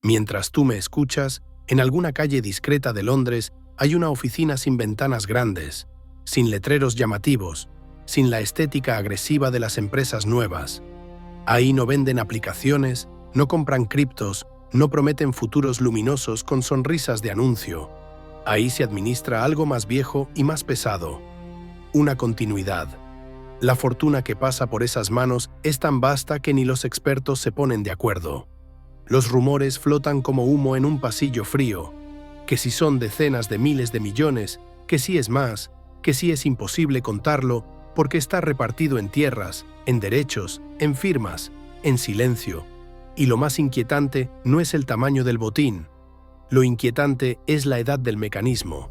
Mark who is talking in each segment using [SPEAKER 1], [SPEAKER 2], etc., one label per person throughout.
[SPEAKER 1] Mientras tú me escuchas, en alguna calle discreta de Londres hay una oficina sin ventanas grandes, sin letreros llamativos, sin la estética agresiva de las empresas nuevas. Ahí no venden aplicaciones, no compran criptos, no prometen futuros luminosos con sonrisas de anuncio. Ahí se administra algo más viejo y más pesado. Una continuidad. La fortuna que pasa por esas manos es tan vasta que ni los expertos se ponen de acuerdo. Los rumores flotan como humo en un pasillo frío, que si son decenas de miles de millones, que si es más, que si es imposible contarlo, porque está repartido en tierras, en derechos, en firmas, en silencio. Y lo más inquietante no es el tamaño del botín. Lo inquietante es la edad del mecanismo.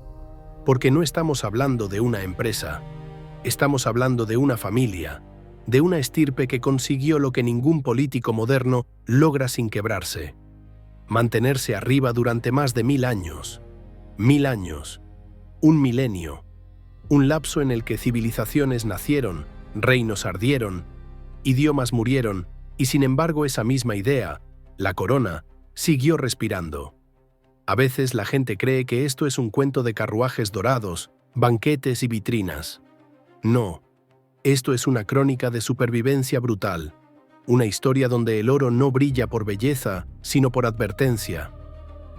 [SPEAKER 1] Porque no estamos hablando de una empresa. Estamos hablando de una familia, de una estirpe que consiguió lo que ningún político moderno logra sin quebrarse. Mantenerse arriba durante más de 1000 años. 1000 años. Un milenio. Un lapso en el que civilizaciones nacieron, reinos ardieron, idiomas murieron, y sin embargo esa misma idea, la corona, siguió respirando. A veces la gente cree que esto es un cuento de carruajes dorados, banquetes y vitrinas. No. Esto es una crónica de supervivencia brutal, una historia donde el oro no brilla por belleza, sino por advertencia,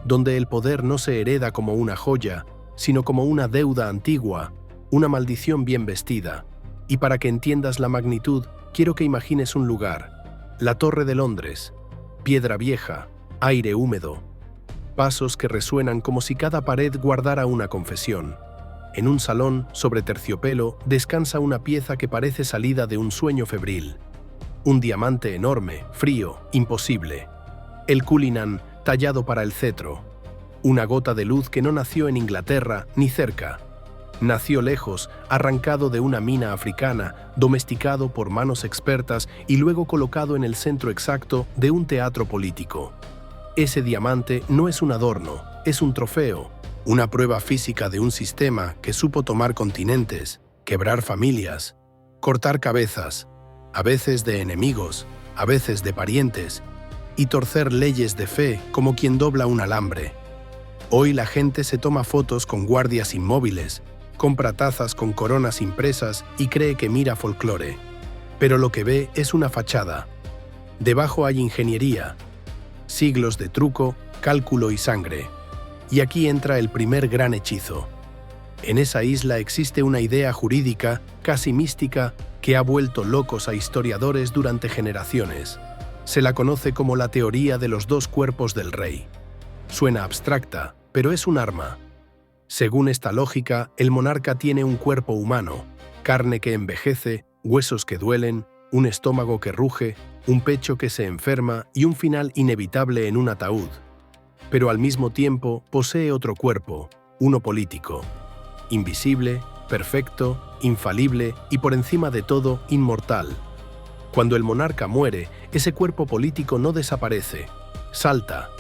[SPEAKER 1] donde el poder no se hereda como una joya, sino como una deuda antigua, una maldición bien vestida. Y para que entiendas la magnitud, quiero que imagines un lugar, la Torre de Londres, piedra vieja, aire húmedo, pasos que resuenan como si cada pared guardara una confesión. En un salón, sobre terciopelo, descansa una pieza que parece salida de un sueño febril. Un diamante enorme, frío, imposible. El Cullinan, tallado para el cetro. Una gota de luz que no nació en Inglaterra ni cerca. Nació lejos, arrancado de una mina africana, domesticado por manos expertas y luego colocado en el centro exacto de un teatro político. Ese diamante no es un adorno, es un trofeo. Una prueba física de un sistema que supo tomar continentes, quebrar familias, cortar cabezas, a veces de enemigos, a veces de parientes, y torcer leyes de fe como quien dobla un alambre. Hoy la gente se toma fotos con guardias inmóviles, compra tazas con coronas impresas y cree que mira folclore. Pero lo que ve es una fachada. Debajo hay ingeniería, siglos de truco, cálculo y sangre. Y aquí entra el primer gran hechizo. En esa isla existe una idea jurídica, casi mística, que ha vuelto locos a historiadores durante generaciones. Se la conoce como la teoría de los dos cuerpos del rey. Suena abstracta, pero es un arma. Según esta lógica, el monarca tiene un cuerpo humano, carne que envejece, huesos que duelen, un estómago que ruge, un pecho que se enferma y un final inevitable en un ataúd. Pero al mismo tiempo posee otro cuerpo, uno político. Invisible, perfecto, infalible y por encima de todo, inmortal. Cuando el monarca muere, ese cuerpo político no desaparece, salta,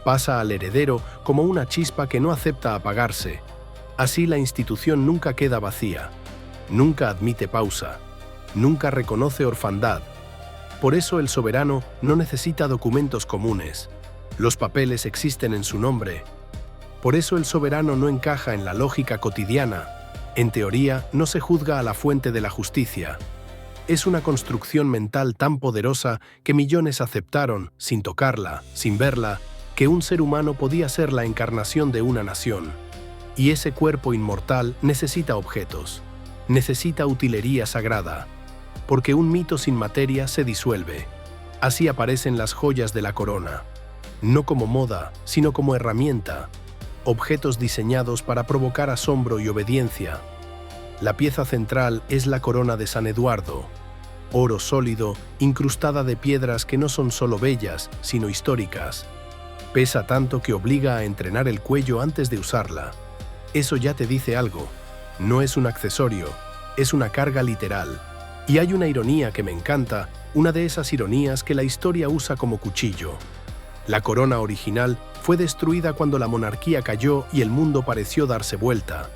[SPEAKER 1] pasa al heredero como una chispa que no acepta apagarse. Así la institución nunca queda vacía, nunca admite pausa, nunca reconoce orfandad. Por eso el soberano no necesita documentos comunes. Los papeles existen en su nombre. Por eso el soberano no encaja en la lógica cotidiana. En teoría, no se juzga a la fuente de la justicia. Es una construcción mental tan poderosa que millones aceptaron, sin tocarla, sin verla, que un ser humano podía ser la encarnación de una nación. Y ese cuerpo inmortal necesita objetos, necesita utilería sagrada, porque un mito sin materia se disuelve. Así aparecen las joyas de la corona. No como moda, sino como herramienta, objetos diseñados para provocar asombro y obediencia. La pieza central es la corona de San Eduardo, oro sólido, incrustada de piedras que no son solo bellas, sino históricas. Pesa tanto que obliga a entrenar el cuello antes de usarla. Eso ya te dice algo. No es un accesorio, es una carga literal. Y hay una ironía que me encanta, una de esas ironías que la historia usa como cuchillo. La corona original fue destruida cuando la monarquía cayó y el mundo pareció darse vuelta.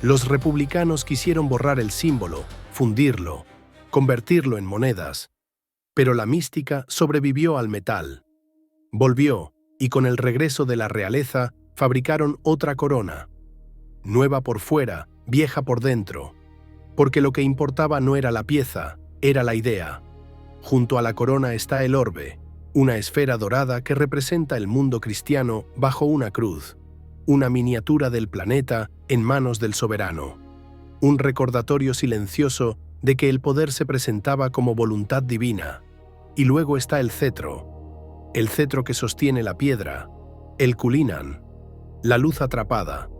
[SPEAKER 1] Los republicanos quisieron borrar el símbolo, fundirlo, convertirlo en monedas. Pero la mística sobrevivió al metal. Volvió, y con el regreso de la realeza fabricaron otra corona, nueva por fuera, vieja por dentro, porque lo que importaba no era la pieza, era la idea. Junto a la corona está el orbe, una esfera dorada que representa el mundo cristiano bajo una cruz, una miniatura del planeta en manos del soberano, un recordatorio silencioso de que el poder se presentaba como voluntad divina. Y luego está el cetro que sostiene la piedra, el Culinan, la luz atrapada,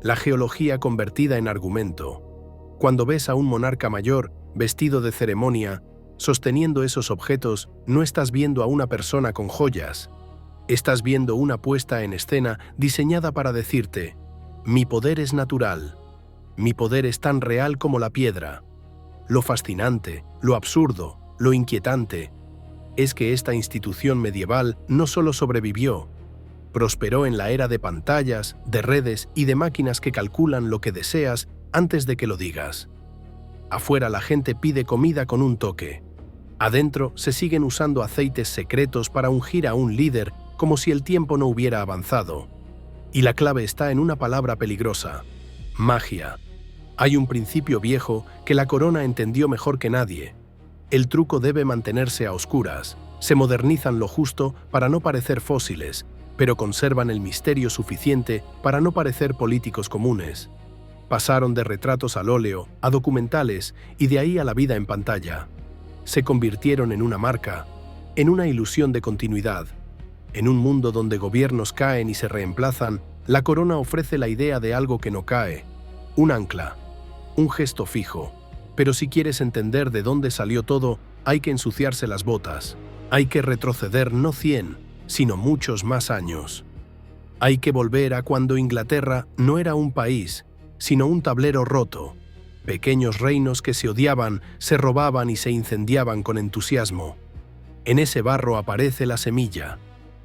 [SPEAKER 1] la geología convertida en argumento. Cuando ves a un monarca mayor, vestido de ceremonia, sosteniendo esos objetos, no estás viendo a una persona con joyas. Estás viendo una puesta en escena diseñada para decirte: mi poder es natural, mi poder es tan real como la piedra. Lo fascinante, lo absurdo, lo inquietante, es que esta institución medieval no solo sobrevivió, prosperó en la era de pantallas, de redes y de máquinas que calculan lo que deseas antes de que lo digas. Afuera la gente pide comida con un toque. Adentro se siguen usando aceites secretos para ungir a un líder como si el tiempo no hubiera avanzado. Y la clave está en una palabra peligrosa: magia. Hay un principio viejo que la corona entendió mejor que nadie. El truco debe mantenerse a oscuras. Se modernizan lo justo para no parecer fósiles, pero conservan el misterio suficiente para no parecer políticos comunes. Pasaron de retratos al óleo, a documentales y de ahí a la vida en pantalla. Se convirtieron en una marca, en una ilusión de continuidad. En un mundo donde gobiernos caen y se reemplazan, la corona ofrece la idea de algo que no cae, un ancla, un gesto fijo. Pero si quieres entender de dónde salió todo, hay que ensuciarse las botas. Hay que retroceder no 100, sino muchos más años. Hay que volver a cuando Inglaterra no era un país, sino un tablero roto. Pequeños reinos que se odiaban, se robaban y se incendiaban con entusiasmo. En ese barro aparece la semilla.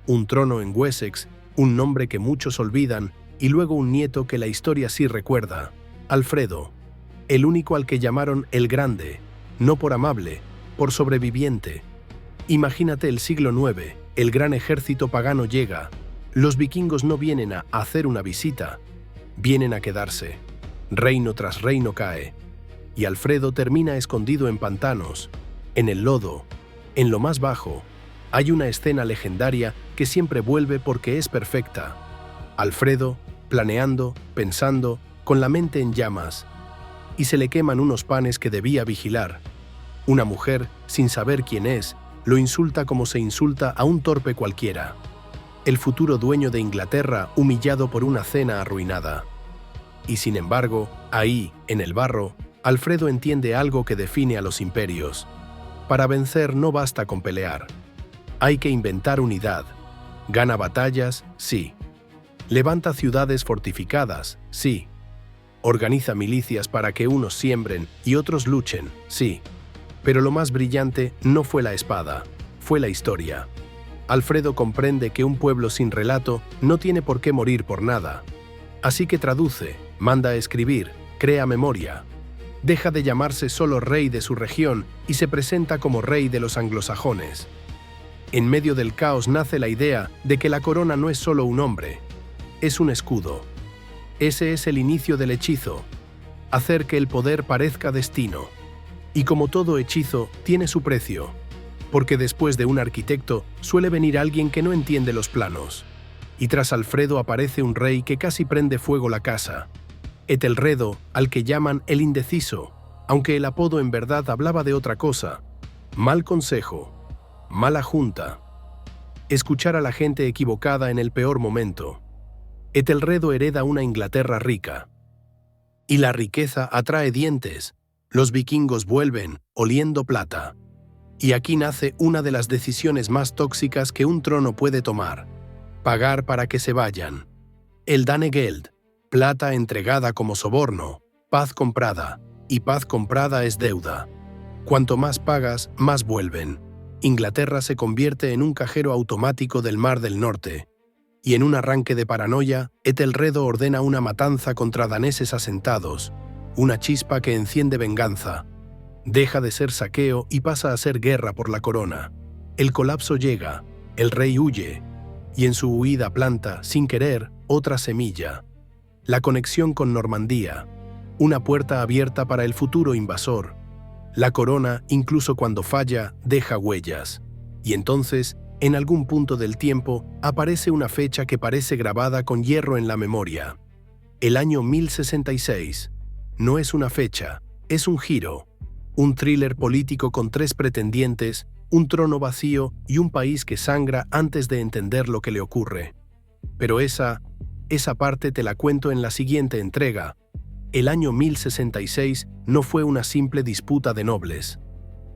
[SPEAKER 1] Un trono en Wessex, un nombre que muchos olvidan, y luego un nieto que la historia sí recuerda: Alfredo. El único al que llamaron el Grande, no por amable, por sobreviviente. Imagínate el siglo IX, el gran ejército pagano llega. Los vikingos no vienen a hacer una visita, vienen a quedarse. Reino tras reino cae, y Alfredo termina escondido en pantanos, en el lodo, en lo más bajo. Hay una escena legendaria que siempre vuelve porque es perfecta. Alfredo, planeando, pensando, con la mente en llamas, y se le queman unos panes que debía vigilar. Una mujer, sin saber quién es, lo insulta como se insulta a un torpe cualquiera. El futuro dueño de Inglaterra humillado por una cena arruinada. Y sin embargo, ahí, en el barro, Alfredo entiende algo que define a los imperios. Para vencer no basta con pelear. Hay que inventar unidad. Gana batallas, sí. Levanta ciudades fortificadas, sí. Organiza milicias para que unos siembren y otros luchen, sí. Pero lo más brillante no fue la espada, fue la historia. Alfredo comprende que un pueblo sin relato no tiene por qué morir por nada. Así que traduce, manda a escribir, crea memoria. Deja de llamarse solo rey de su región y se presenta como rey de los anglosajones. En medio del caos nace la idea de que la corona no es solo un hombre, es un escudo. Ese es el inicio del hechizo, hacer que el poder parezca destino. Y como todo hechizo, tiene su precio, porque después de un arquitecto suele venir alguien que no entiende los planos. Y tras Alfredo aparece un rey que casi prende fuego la casa. Etelredo, al que llaman el indeciso, aunque el apodo en verdad hablaba de otra cosa. Mal consejo, mala junta. Escuchar a la gente equivocada en el peor momento. Etelredo hereda una Inglaterra rica. Y la riqueza atrae dientes. Los vikingos vuelven, oliendo plata. Y aquí nace una de las decisiones más tóxicas que un trono puede tomar: pagar para que se vayan. El Danegeld, plata entregada como soborno, paz comprada, y paz comprada es deuda. Cuanto más pagas, más vuelven. Inglaterra se convierte en un cajero automático del Mar del Norte. Y en un arranque de paranoia, Etelredo ordena una matanza contra daneses asentados, una chispa que enciende venganza. Deja de ser saqueo y pasa a ser guerra por la corona. El colapso llega, el rey huye, y en su huida planta, sin querer, otra semilla. La conexión con Normandía, una puerta abierta para el futuro invasor. La corona, incluso cuando falla, deja huellas. Y entonces, en algún punto del tiempo, aparece una fecha que parece grabada con hierro en la memoria. El año 1066. No es una fecha, es un giro. Un thriller político con 3 pretendientes, un trono vacío y un país que sangra antes de entender lo que le ocurre. Pero esa parte te la cuento en la siguiente entrega. El año 1066 no fue una simple disputa de nobles.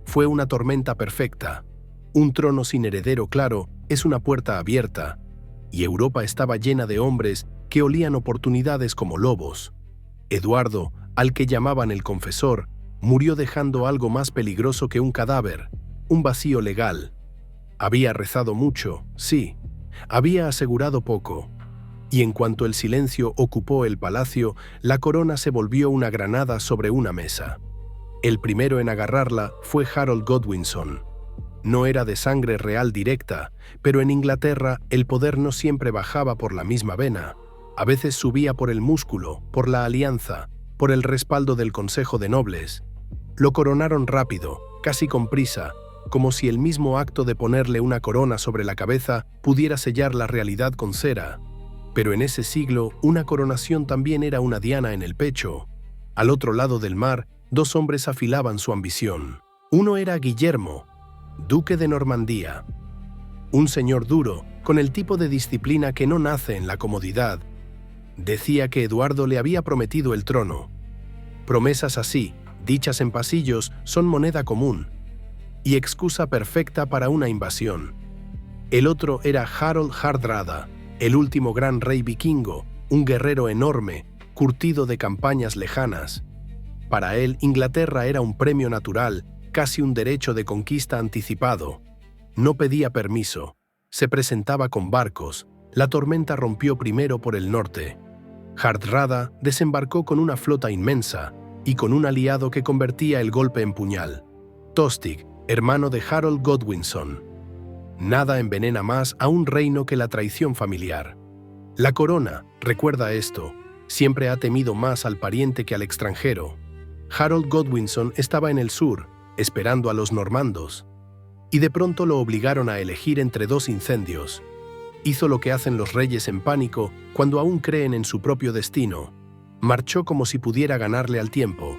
[SPEAKER 1] Fue una tormenta perfecta. Un trono sin heredero claro es una puerta abierta, y Europa estaba llena de hombres que olían oportunidades como lobos. Eduardo, al que llamaban el confesor, murió dejando algo más peligroso que un cadáver, un vacío legal. Había rezado mucho, sí, había asegurado poco. Y en cuanto el silencio ocupó el palacio, la corona se volvió una granada sobre una mesa. El primero en agarrarla fue Harold Godwinson. No era de sangre real directa, pero en Inglaterra el poder no siempre bajaba por la misma vena. A veces subía por el músculo, por la alianza, por el respaldo del Consejo de Nobles. Lo coronaron rápido, casi con prisa, como si el mismo acto de ponerle una corona sobre la cabeza pudiera sellar la realidad con cera. Pero en ese siglo, una coronación también era una diana en el pecho. Al otro lado del mar, 2 hombres afilaban su ambición. Uno era Guillermo, duque de Normandía. Un señor duro, con el tipo de disciplina que no nace en la comodidad. Decía que Eduardo le había prometido el trono. Promesas así, dichas en pasillos, son moneda común y excusa perfecta para una invasión. El otro era Harold Hardrada, el último gran rey vikingo, un guerrero enorme, curtido de campañas lejanas. Para él, Inglaterra era un premio natural, casi un derecho de conquista anticipado. No pedía permiso, se presentaba con barcos. La tormenta rompió primero por el norte. Hardrada desembarcó con una flota inmensa y con un aliado que convertía el golpe en puñal: Tostig, hermano de Harold Godwinson. Nada envenena más a un reino que la traición familiar. La corona, recuerda esto, siempre ha temido más al pariente que al extranjero. Harold Godwinson estaba en el sur, esperando a los normandos, y de pronto lo obligaron a elegir entre 2 incendios. Hizo lo que hacen los reyes en pánico cuando aún creen en su propio destino. Marchó como si pudiera ganarle al tiempo.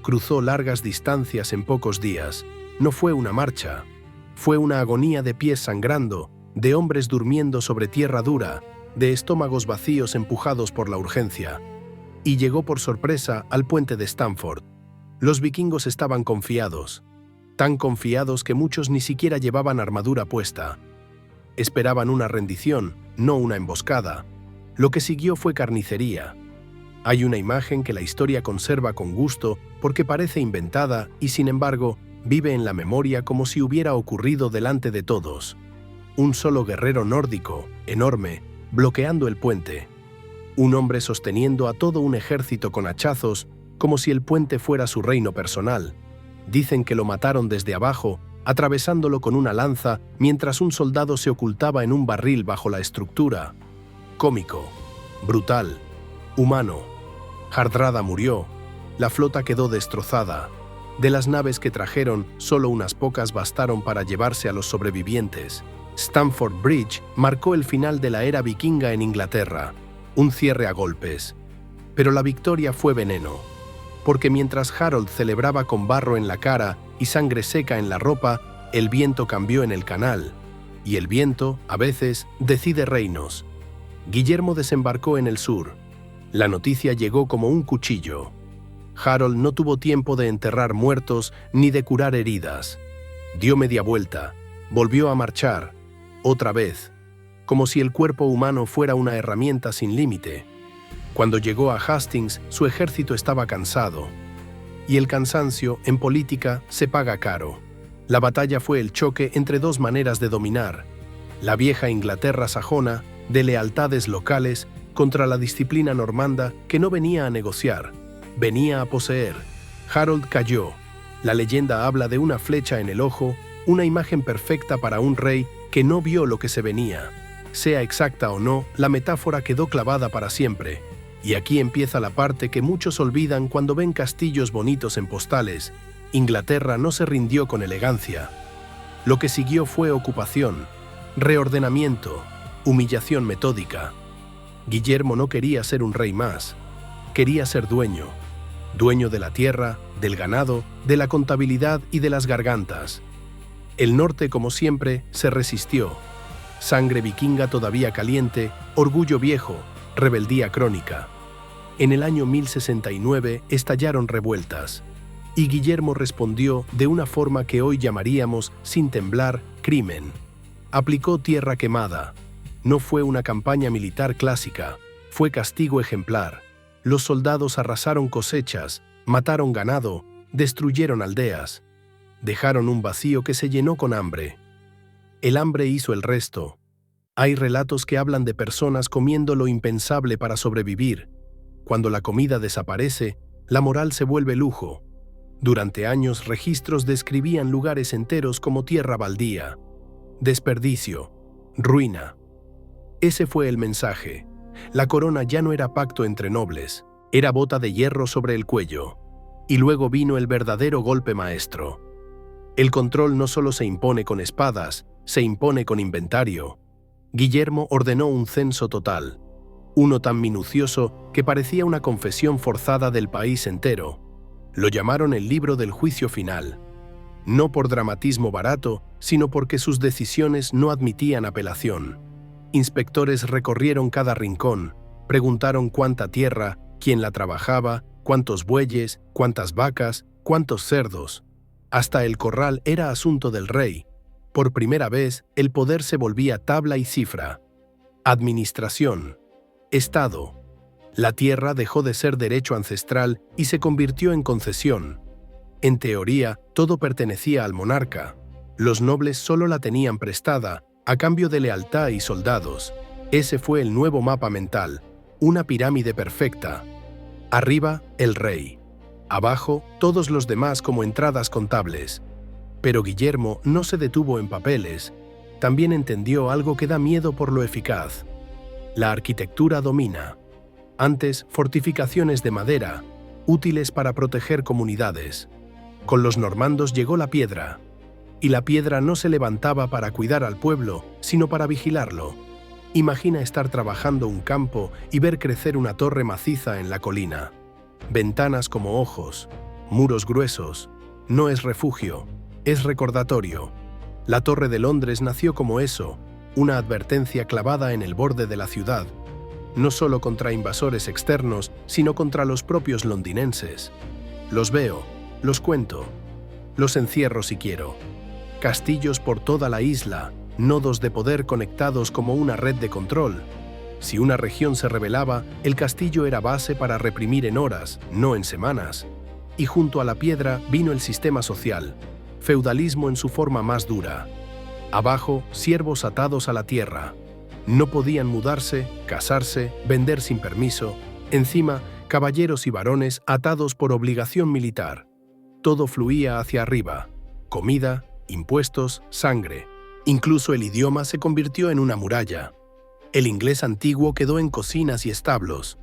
[SPEAKER 1] Cruzó largas distancias en pocos días. No fue una marcha, fue una agonía de pies sangrando, de hombres durmiendo sobre tierra dura, de estómagos vacíos empujados por la urgencia. Y llegó por sorpresa al puente de Stamford. Los vikingos estaban confiados, tan confiados que muchos ni siquiera llevaban armadura puesta. Esperaban una rendición, no una emboscada. Lo que siguió fue carnicería. Hay una imagen que la historia conserva con gusto porque parece inventada y, sin embargo, vive en la memoria como si hubiera ocurrido delante de todos. Un solo guerrero nórdico, enorme, bloqueando el puente. Un hombre sosteniendo a todo un ejército con hachazos, como si el puente fuera su reino personal. Dicen que lo mataron desde abajo, atravesándolo con una lanza, mientras un soldado se ocultaba en un barril bajo la estructura. Cómico, brutal, humano. Hardrada murió. La flota quedó destrozada. De las naves que trajeron, solo unas pocas bastaron para llevarse a los sobrevivientes. Stamford Bridge marcó el final de la era vikinga en Inglaterra, un cierre a golpes. Pero la victoria fue veneno, porque mientras Harold celebraba con barro en la cara y sangre seca en la ropa, el viento cambió en el canal, y el viento, a veces, decide reinos. Guillermo desembarcó en el sur. La noticia llegó como un cuchillo. Harold no tuvo tiempo de enterrar muertos ni de curar heridas. Dio media vuelta, volvió a marchar, otra vez, como si el cuerpo humano fuera una herramienta sin límite. Cuando llegó a Hastings, su ejército estaba cansado. Y el cansancio, en política, se paga caro. La batalla fue el choque entre 2 maneras de dominar: la vieja Inglaterra sajona, de lealtades locales, contra la disciplina normanda que no venía a negociar, venía a poseer. Harold cayó. La leyenda habla de una flecha en el ojo, una imagen perfecta para un rey que no vio lo que se venía. Sea exacta o no, la metáfora quedó clavada para siempre. Y aquí empieza la parte que muchos olvidan cuando ven castillos bonitos en postales. Inglaterra no se rindió con elegancia. Lo que siguió fue ocupación, reordenamiento, humillación metódica. Guillermo no quería ser un rey más. Quería ser dueño. Dueño de la tierra, del ganado, de la contabilidad y de las gargantas. El norte, como siempre, se resistió. Sangre vikinga todavía caliente, orgullo viejo, rebeldía crónica. En el año 1069 estallaron revueltas, y Guillermo respondió de una forma que hoy llamaríamos, sin temblar, crimen. Aplicó tierra quemada. No fue una campaña militar clásica, fue castigo ejemplar. Los soldados arrasaron cosechas, mataron ganado, destruyeron aldeas. Dejaron un vacío que se llenó con hambre. El hambre hizo el resto. Hay relatos que hablan de personas comiendo lo impensable para sobrevivir. Cuando la comida desaparece, la moral se vuelve lujo. Durante años, registros describían lugares enteros como tierra baldía, desperdicio, ruina. Ese fue el mensaje. La corona ya no era pacto entre nobles, era bota de hierro sobre el cuello. Y luego vino el verdadero golpe maestro. El control no solo se impone con espadas, se impone con inventario. Guillermo ordenó un censo total, uno tan minucioso que parecía una confesión forzada del país entero. Lo llamaron el libro del juicio final, no por dramatismo barato, sino porque sus decisiones no admitían apelación. Inspectores recorrieron cada rincón, preguntaron cuánta tierra, quién la trabajaba, cuántos bueyes, cuántas vacas, cuántos cerdos. Hasta el corral era asunto del rey. Por primera vez, el poder se volvía tabla y cifra. Administración. Estado. La tierra dejó de ser derecho ancestral y se convirtió en concesión. En teoría, todo pertenecía al monarca. Los nobles solo la tenían prestada, a cambio de lealtad y soldados. Ese fue el nuevo mapa mental, una pirámide perfecta. Arriba, el rey. Abajo, todos los demás como entradas contables. Pero Guillermo no se detuvo en papeles. También entendió algo que da miedo por lo eficaz. La arquitectura domina. Antes, fortificaciones de madera, útiles para proteger comunidades. Con los normandos llegó la piedra. Y la piedra no se levantaba para cuidar al pueblo, sino para vigilarlo. Imagina estar trabajando un campo y ver crecer una torre maciza en la colina. Ventanas como ojos, muros gruesos. No es refugio, es recordatorio. La Torre de Londres nació como eso, una advertencia clavada en el borde de la ciudad, no solo contra invasores externos, sino contra los propios londinenses. Los veo, los cuento, los encierro si quiero. Castillos por toda la isla, nodos de poder conectados como una red de control. Si una región se rebelaba, el castillo era base para reprimir en horas, no en semanas. Y junto a la piedra vino el sistema social, feudalismo en su forma más dura. Abajo, siervos atados a la tierra. No podían mudarse, casarse, vender sin permiso. Encima, caballeros y varones atados por obligación militar. Todo fluía hacia arriba. Comida, impuestos, sangre. Incluso el idioma se convirtió en una muralla. El inglés antiguo quedó en cocinas y establos.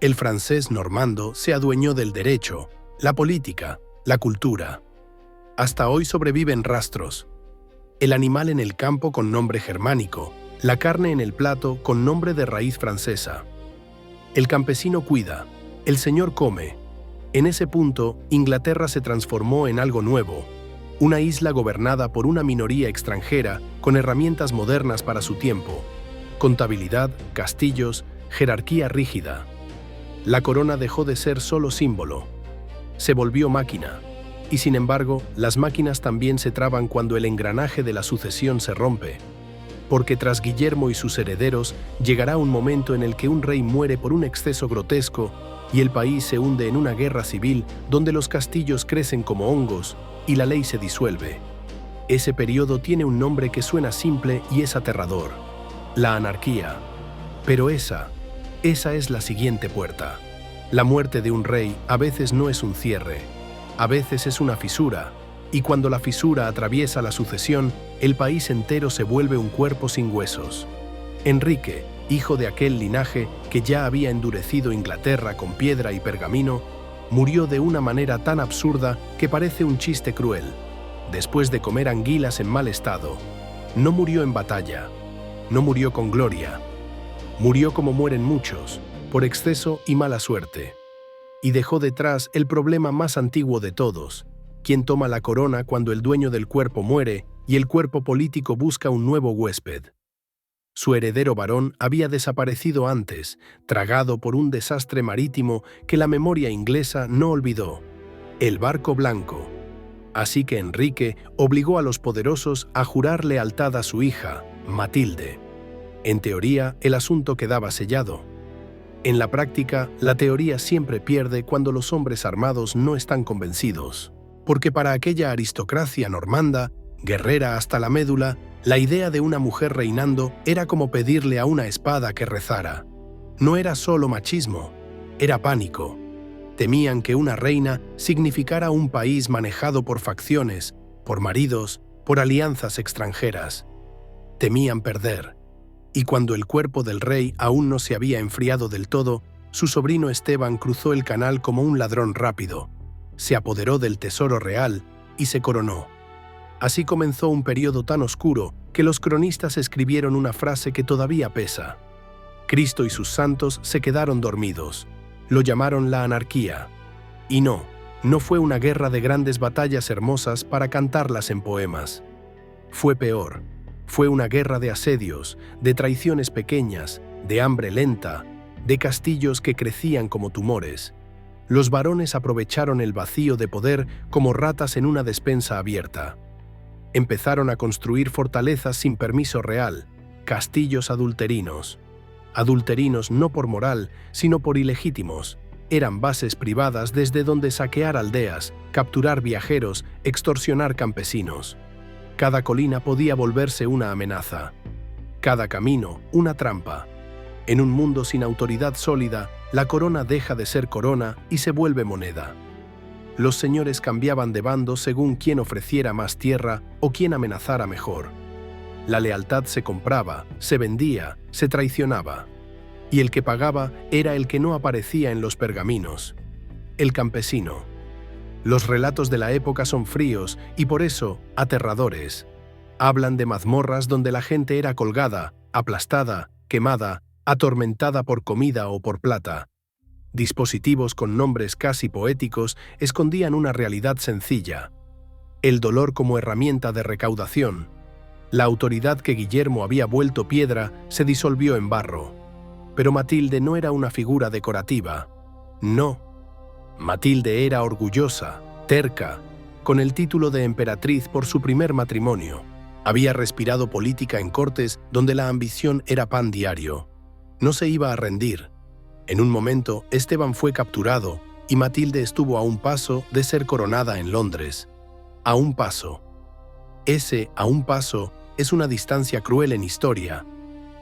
[SPEAKER 1] El francés normando se adueñó del derecho, la política, la cultura. Hasta hoy sobreviven rastros. El animal en el campo con nombre germánico, la carne en el plato con nombre de raíz francesa. El campesino cuida, el señor come. En ese punto, Inglaterra se transformó en algo nuevo, una isla gobernada por una minoría extranjera con herramientas modernas para su tiempo. Contabilidad, castillos, jerarquía rígida. La corona dejó de ser solo símbolo. Se volvió máquina. Y sin embargo, las máquinas también se traban cuando el engranaje de la sucesión se rompe. Porque tras Guillermo y sus herederos, llegará un momento en el que un rey muere por un exceso grotesco y el país se hunde en una guerra civil donde los castillos crecen como hongos y la ley se disuelve. Ese periodo tiene un nombre que suena simple y es aterrador: la anarquía. Pero esa es la siguiente puerta. La muerte de un rey a veces no es un cierre, a veces es una fisura, y cuando la fisura atraviesa la sucesión, el país entero se vuelve un cuerpo sin huesos. Enrique, hijo de aquel linaje que ya había endurecido Inglaterra con piedra y pergamino, murió de una manera tan absurda que parece un chiste cruel, después de comer anguilas en mal estado. No murió en batalla, no murió con gloria, murió como mueren muchos, por exceso y mala suerte. Y dejó detrás el problema más antiguo de todos: ¿quién toma la corona cuando el dueño del cuerpo muere y el cuerpo político busca un nuevo huésped? Su heredero varón había desaparecido antes, tragado por un desastre marítimo que la memoria inglesa no olvidó: el barco blanco. Así que Enrique obligó a los poderosos a jurar lealtad a su hija, Matilde. En teoría, el asunto quedaba sellado. En la práctica, la teoría siempre pierde cuando los hombres armados no están convencidos, porque para aquella aristocracia normanda, guerrera hasta la médula, la idea de una mujer reinando era como pedirle a una espada que rezara. No era solo machismo, era pánico. Temían que una reina significara un país manejado por facciones, por maridos, por alianzas extranjeras. Temían perder. Y cuando el cuerpo del rey aún no se había enfriado del todo, su sobrino Esteban cruzó el canal como un ladrón rápido, se apoderó del tesoro real y se coronó. Así comenzó un periodo tan oscuro que los cronistas escribieron una frase que todavía pesa: Cristo y sus santos se quedaron dormidos. Lo llamaron la anarquía. Y no fue una guerra de grandes batallas hermosas para cantarlas en poemas. Fue peor. Fue una guerra de asedios, de traiciones pequeñas, de hambre lenta, de castillos que crecían como tumores. Los varones aprovecharon el vacío de poder como ratas en una despensa abierta. Empezaron a construir fortalezas sin permiso real, castillos adulterinos. Adulterinos no por moral, sino por ilegítimos. Eran bases privadas desde donde saquear aldeas, capturar viajeros, extorsionar campesinos. Cada colina podía volverse una amenaza. Cada camino, una trampa. En un mundo sin autoridad sólida, la corona deja de ser corona y se vuelve moneda. Los señores cambiaban de bando según quién ofreciera más tierra o quién amenazara mejor. La lealtad se compraba, se vendía, se traicionaba. Y el que pagaba era el que no aparecía en los pergaminos: el campesino. Los relatos de la época son fríos y por eso aterradores. Hablan de mazmorras donde la gente era colgada, aplastada, quemada, atormentada por comida o por plata. Dispositivos con nombres casi poéticos escondían una realidad sencilla: el dolor como herramienta de recaudación. La autoridad que Guillermo había vuelto piedra se disolvió en barro. Pero Matilde no era una figura decorativa. No. Matilde era orgullosa, terca, con el título de emperatriz por su primer matrimonio. Había respirado política en cortes donde la ambición era pan diario. No se iba a rendir. En un momento, Esteban fue capturado y Matilde estuvo a un paso de ser coronada en Londres. A un paso. Ese a un paso es una distancia cruel en historia,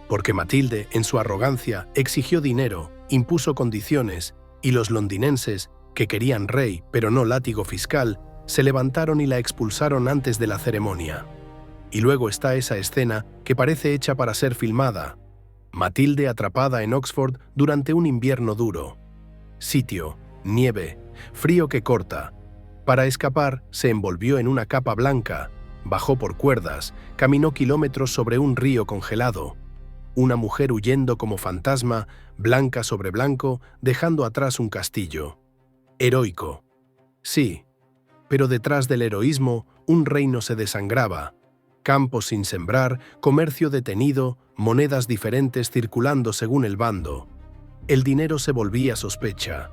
[SPEAKER 1] porque Matilde, en su arrogancia, exigió dinero, impuso condiciones, y los londinenses, que querían rey pero no látigo fiscal, se levantaron y la expulsaron antes de la ceremonia. Y luego está esa escena que parece hecha para ser filmada: Matilde atrapada en Oxford durante un invierno duro. Sitio, nieve, frío que corta. Para escapar, se envolvió en una capa blanca, bajó por cuerdas, caminó kilómetros sobre un río congelado. Una mujer huyendo como fantasma, blanca sobre blanco, dejando atrás un castillo. Heroico. Sí, pero detrás del heroísmo, un reino se desangraba. Campos sin sembrar, comercio detenido, monedas diferentes circulando según el bando. El dinero se volvía sospecha.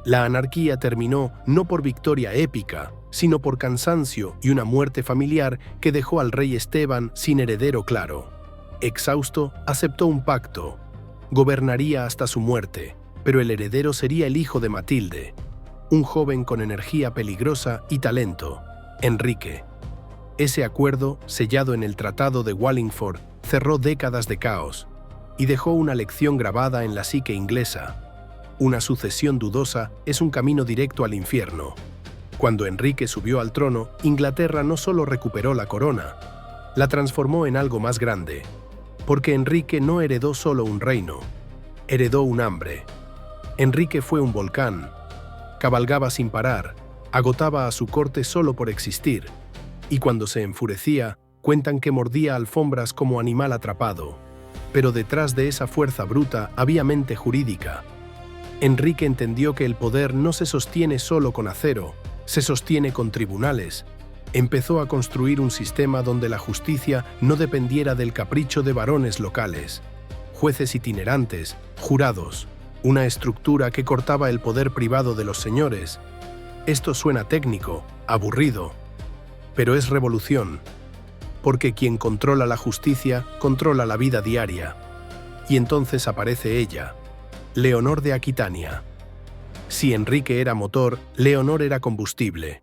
[SPEAKER 1] La anarquía terminó no por victoria épica, sino por cansancio y una muerte familiar que dejó al rey Esteban sin heredero claro. Exhausto, aceptó un pacto. Gobernaría hasta su muerte, pero el heredero sería el hijo de Matilde, un joven con energía peligrosa y talento, Enrique. Ese acuerdo, sellado en el Tratado de Wallingford, cerró décadas de caos y dejó una lección grabada en la psique inglesa. Una sucesión dudosa es un camino directo al infierno. Cuando Enrique subió al trono, Inglaterra no solo recuperó la corona, la transformó en algo más grande. Porque Enrique no heredó solo un reino, heredó un hambre. Enrique fue un volcán, cabalgaba sin parar, agotaba a su corte solo por existir, y cuando se enfurecía, cuentan que mordía alfombras como animal atrapado. Pero detrás de esa fuerza bruta había mente jurídica. Enrique entendió que el poder no se sostiene solo con acero, se sostiene con tribunales. Empezó a construir un sistema donde la justicia no dependiera del capricho de varones locales, jueces itinerantes, jurados, una estructura que cortaba el poder privado de los señores. Esto suena técnico, aburrido, pero es revolución, porque quien controla la justicia controla la vida diaria. Y entonces aparece ella, Leonor de Aquitania. Si Enrique era motor, Leonor era combustible.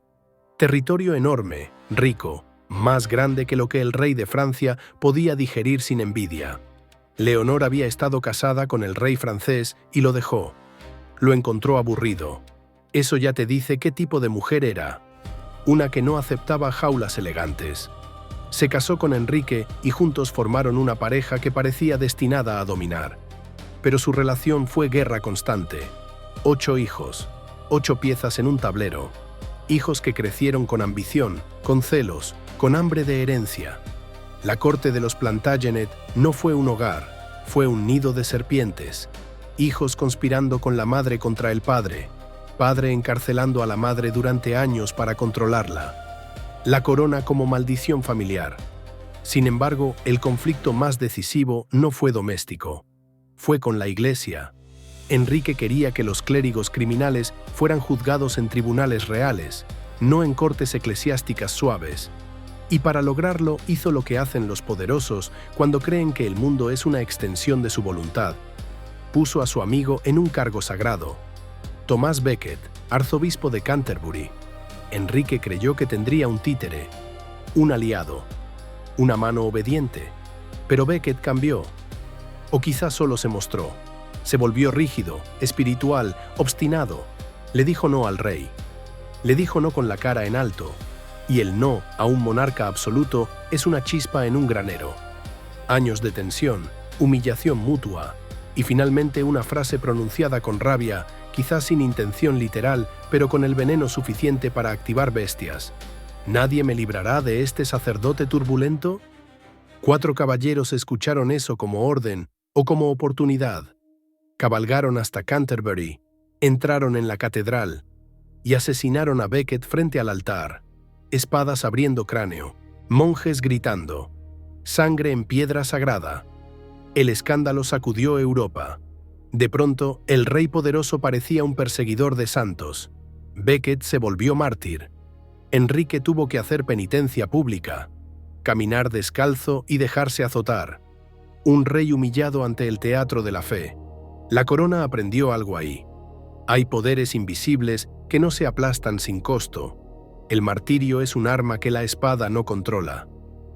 [SPEAKER 1] Territorio enorme, rico, más grande que lo que el rey de Francia podía digerir sin envidia. Leonor había estado casada con el rey francés y lo dejó. Lo encontró aburrido. Eso ya te dice qué tipo de mujer era. Una que no aceptaba jaulas elegantes. Se casó con Enrique y juntos formaron una pareja que parecía destinada a dominar. Pero su relación fue guerra constante. 8 hijos, 8 piezas en un tablero. Hijos que crecieron con ambición, con celos, con hambre de herencia. La corte de los Plantagenet no fue un hogar, fue un nido de serpientes. Hijos conspirando con la madre contra el padre, padre encarcelando a la madre durante años para controlarla. La corona como maldición familiar. Sin embargo, el conflicto más decisivo no fue doméstico, fue con la Iglesia. Enrique quería que los clérigos criminales fueran juzgados en tribunales reales, no en cortes eclesiásticas suaves. Y para lograrlo hizo lo que hacen los poderosos cuando creen que el mundo es una extensión de su voluntad. Puso a su amigo en un cargo sagrado. Tomás Becket, arzobispo de Canterbury. Enrique creyó que tendría un títere, un aliado, una mano obediente. Pero Becket cambió. O quizás solo se mostró. Se volvió rígido, espiritual, obstinado. Le dijo no al rey. Le dijo no con la cara en alto. Y el no a un monarca absoluto es una chispa en un granero. Años de tensión, humillación mutua, y finalmente una frase pronunciada con rabia, quizás sin intención literal, pero con el veneno suficiente para activar bestias. ¿Nadie me librará de este sacerdote turbulento? 4 caballeros escucharon eso como orden o como oportunidad. Cabalgaron hasta Canterbury, entraron en la catedral y asesinaron a Becket frente al altar. Espadas abriendo cráneo, monjes gritando, sangre en piedra sagrada. El escándalo sacudió Europa. De pronto, el rey poderoso parecía un perseguidor de santos. Becket se volvió mártir. Enrique tuvo que hacer penitencia pública, caminar descalzo y dejarse azotar. Un rey humillado ante el teatro de la fe. La corona aprendió algo ahí. Hay poderes invisibles que no se aplastan sin costo. El martirio es un arma que la espada no controla.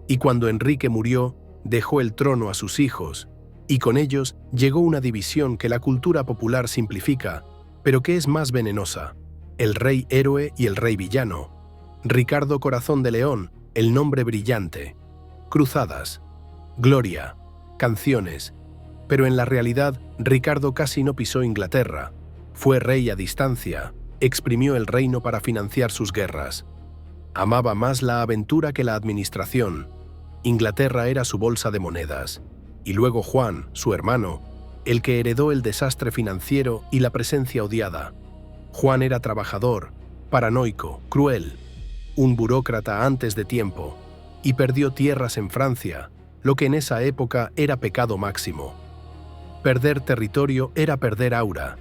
[SPEAKER 1] Y cuando Enrique murió, dejó el trono a sus hijos, y con ellos llegó una división que la cultura popular simplifica, pero que es más venenosa: el rey héroe y el rey villano. Ricardo Corazón de León, el nombre brillante. Cruzadas, gloria, canciones. Pero en la realidad, Ricardo casi no pisó Inglaterra. Fue rey a distancia, exprimió el reino para financiar sus guerras. Amaba más la aventura que la administración. Inglaterra era su bolsa de monedas. Y luego Juan, su hermano, el que heredó el desastre financiero y la presencia odiada. Juan era trabajador, paranoico, cruel, un burócrata antes de tiempo, y perdió tierras en Francia, lo que en esa época era pecado máximo. Perder territorio era perder aura.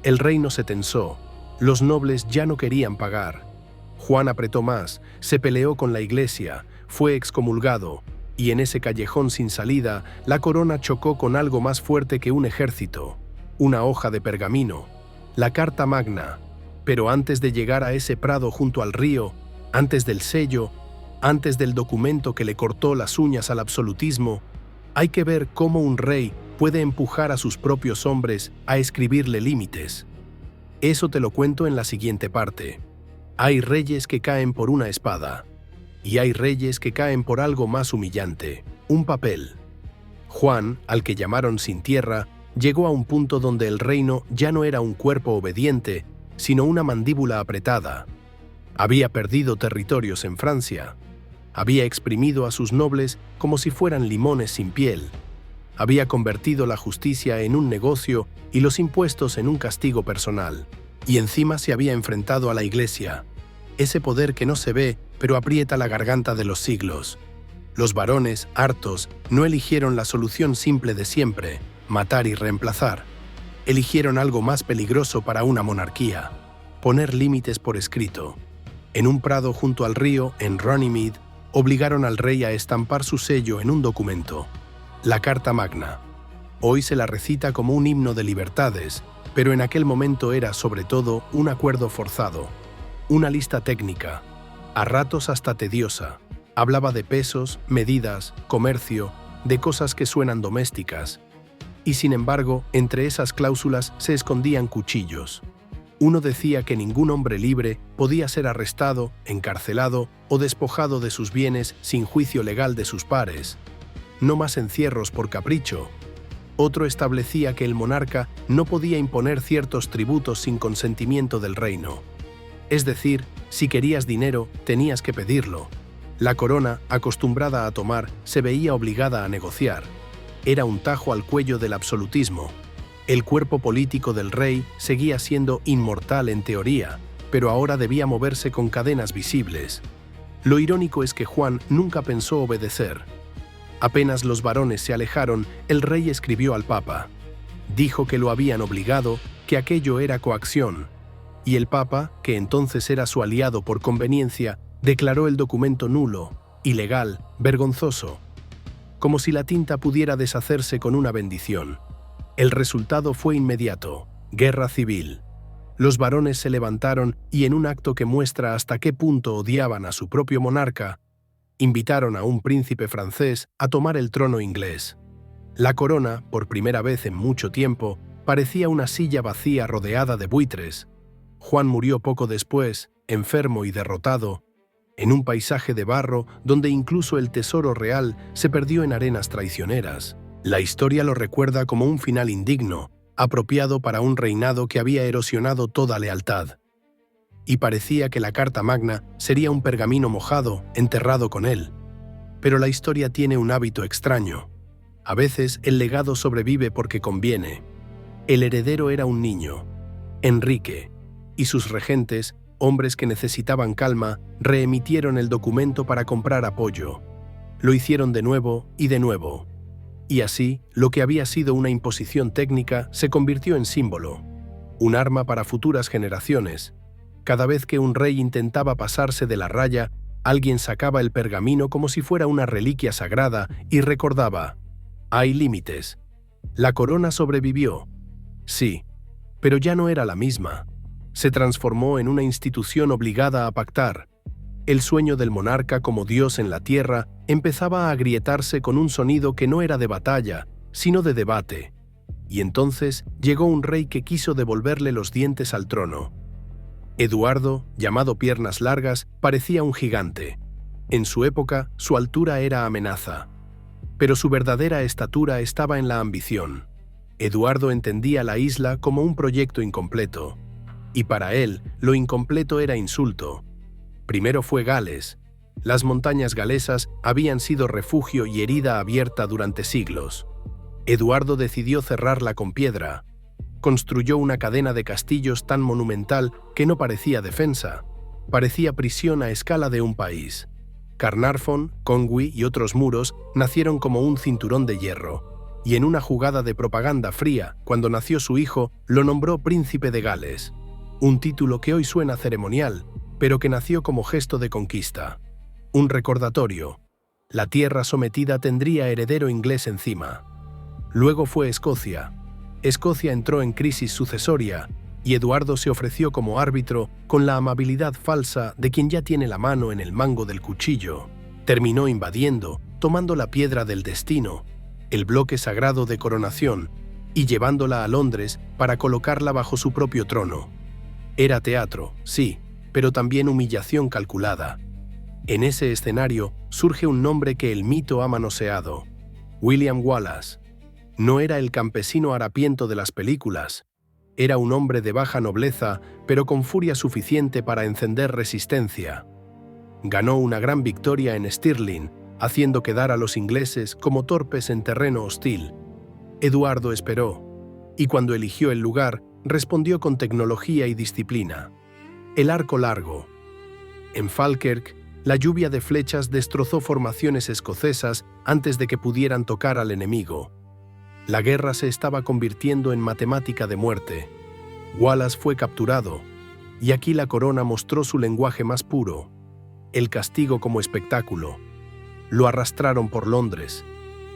[SPEAKER 1] El reino se tensó, los nobles ya no querían pagar. Juan apretó más, se peleó con la iglesia, fue excomulgado, y en ese callejón sin salida, la corona chocó con algo más fuerte que un ejército, una hoja de pergamino, la Carta Magna. Pero antes de llegar a ese prado junto al río, antes del sello, antes del documento que le cortó las uñas al absolutismo, hay que ver cómo un rey puede empujar a sus propios hombres a escribirle límites. Eso te lo cuento en la siguiente parte. Hay reyes que caen por una espada, y hay reyes que caen por algo más humillante, un papel. Juan, al que llamaron Sin Tierra, llegó a un punto donde el reino ya no era un cuerpo obediente, sino una mandíbula apretada. Había perdido territorios en Francia. Había exprimido a sus nobles como si fueran limones sin piel. Había convertido la justicia en un negocio y los impuestos en un castigo personal. Y encima se había enfrentado a la Iglesia, ese poder que no se ve, pero aprieta la garganta de los siglos. Los varones, hartos, no eligieron la solución simple de siempre, matar y reemplazar. Eligieron algo más peligroso para una monarquía: poner límites por escrito. En un prado junto al río, en Runnymede, obligaron al rey a estampar su sello en un documento, la Carta Magna. Hoy se la recita como un himno de libertades, pero en aquel momento era, sobre todo, un acuerdo forzado, una lista técnica, a ratos hasta tediosa. Hablaba de pesos, medidas, comercio, de cosas que suenan domésticas. Y sin embargo, entre esas cláusulas se escondían cuchillos. Uno decía que ningún hombre libre podía ser arrestado, encarcelado o despojado de sus bienes sin juicio legal de sus pares. No más encierros por capricho. Otro establecía que el monarca no podía imponer ciertos tributos sin consentimiento del reino. Es decir, si querías dinero, tenías que pedirlo. La corona, acostumbrada a tomar, se veía obligada a negociar. Era un tajo al cuello del absolutismo. El cuerpo político del rey seguía siendo inmortal en teoría, pero ahora debía moverse con cadenas visibles. Lo irónico es que Juan nunca pensó obedecer. Apenas los varones se alejaron, el rey escribió al Papa. Dijo que lo habían obligado, que aquello era coacción. Y el Papa, que entonces era su aliado por conveniencia, declaró el documento nulo, ilegal, vergonzoso. Como si la tinta pudiera deshacerse con una bendición. El resultado fue inmediato: guerra civil. Los varones se levantaron y, en un acto que muestra hasta qué punto odiaban a su propio monarca, invitaron a un príncipe francés a tomar el trono inglés. La corona, por primera vez en mucho tiempo, parecía una silla vacía rodeada de buitres. Juan murió poco después, enfermo y derrotado, en un paisaje de barro donde incluso el tesoro real se perdió en arenas traicioneras. La historia lo recuerda como un final indigno, apropiado para un reinado que había erosionado toda lealtad. Y parecía que la Carta Magna sería un pergamino mojado, enterrado con él. Pero la historia tiene un hábito extraño. A veces el legado sobrevive porque conviene. El heredero era un niño, Enrique, y sus regentes, hombres que necesitaban calma, reemitieron el documento para comprar apoyo. Lo hicieron de nuevo y de nuevo. Y así, lo que había sido una imposición técnica se convirtió en símbolo, un arma para futuras generaciones. Cada vez que un rey intentaba pasarse de la raya, alguien sacaba el pergamino como si fuera una reliquia sagrada y recordaba: hay límites. La corona sobrevivió. Sí, pero ya no era la misma. Se transformó en una institución obligada a pactar. El sueño del monarca como Dios en la tierra empezaba a agrietarse con un sonido que no era de batalla, sino de debate. Y entonces llegó un rey que quiso devolverle los dientes al trono. Eduardo, llamado Piernas Largas, parecía un gigante. En su época, su altura era amenaza. Pero su verdadera estatura estaba en la ambición. Eduardo entendía la isla como un proyecto incompleto. Y para él, lo incompleto era insulto. Primero fue Gales. Las montañas galesas habían sido refugio y herida abierta durante siglos. Eduardo decidió cerrarla con piedra. Construyó una cadena de castillos tan monumental que no parecía defensa. Parecía prisión a escala de un país. Carnarvon, Conwy y otros muros nacieron como un cinturón de hierro. Y en una jugada de propaganda fría, cuando nació su hijo, lo nombró Príncipe de Gales. Un título que hoy suena ceremonial, pero que nació como gesto de conquista. Un recordatorio. La tierra sometida tendría heredero inglés encima. Luego fue Escocia. Escocia entró en crisis sucesoria y Eduardo se ofreció como árbitro con la amabilidad falsa de quien ya tiene la mano en el mango del cuchillo. Terminó invadiendo, tomando la piedra del destino, el bloque sagrado de coronación, y llevándola a Londres para colocarla bajo su propio trono. Era teatro, sí, pero también humillación calculada. En ese escenario surge un nombre que el mito ha manoseado: William Wallace no era el campesino harapiento de las películas. Era un hombre de baja nobleza, pero con furia suficiente para encender resistencia. Ganó una gran victoria en Stirling, haciendo quedar a los ingleses como torpes en terreno hostil. Eduardo esperó, y cuando eligió el lugar, respondió con tecnología y disciplina. El arco largo. En Falkirk, la lluvia de flechas destrozó formaciones escocesas antes de que pudieran tocar al enemigo. La guerra se estaba convirtiendo en matemática de muerte. Wallace fue capturado, y aquí la corona mostró su lenguaje más puro. El castigo como espectáculo. Lo arrastraron por Londres,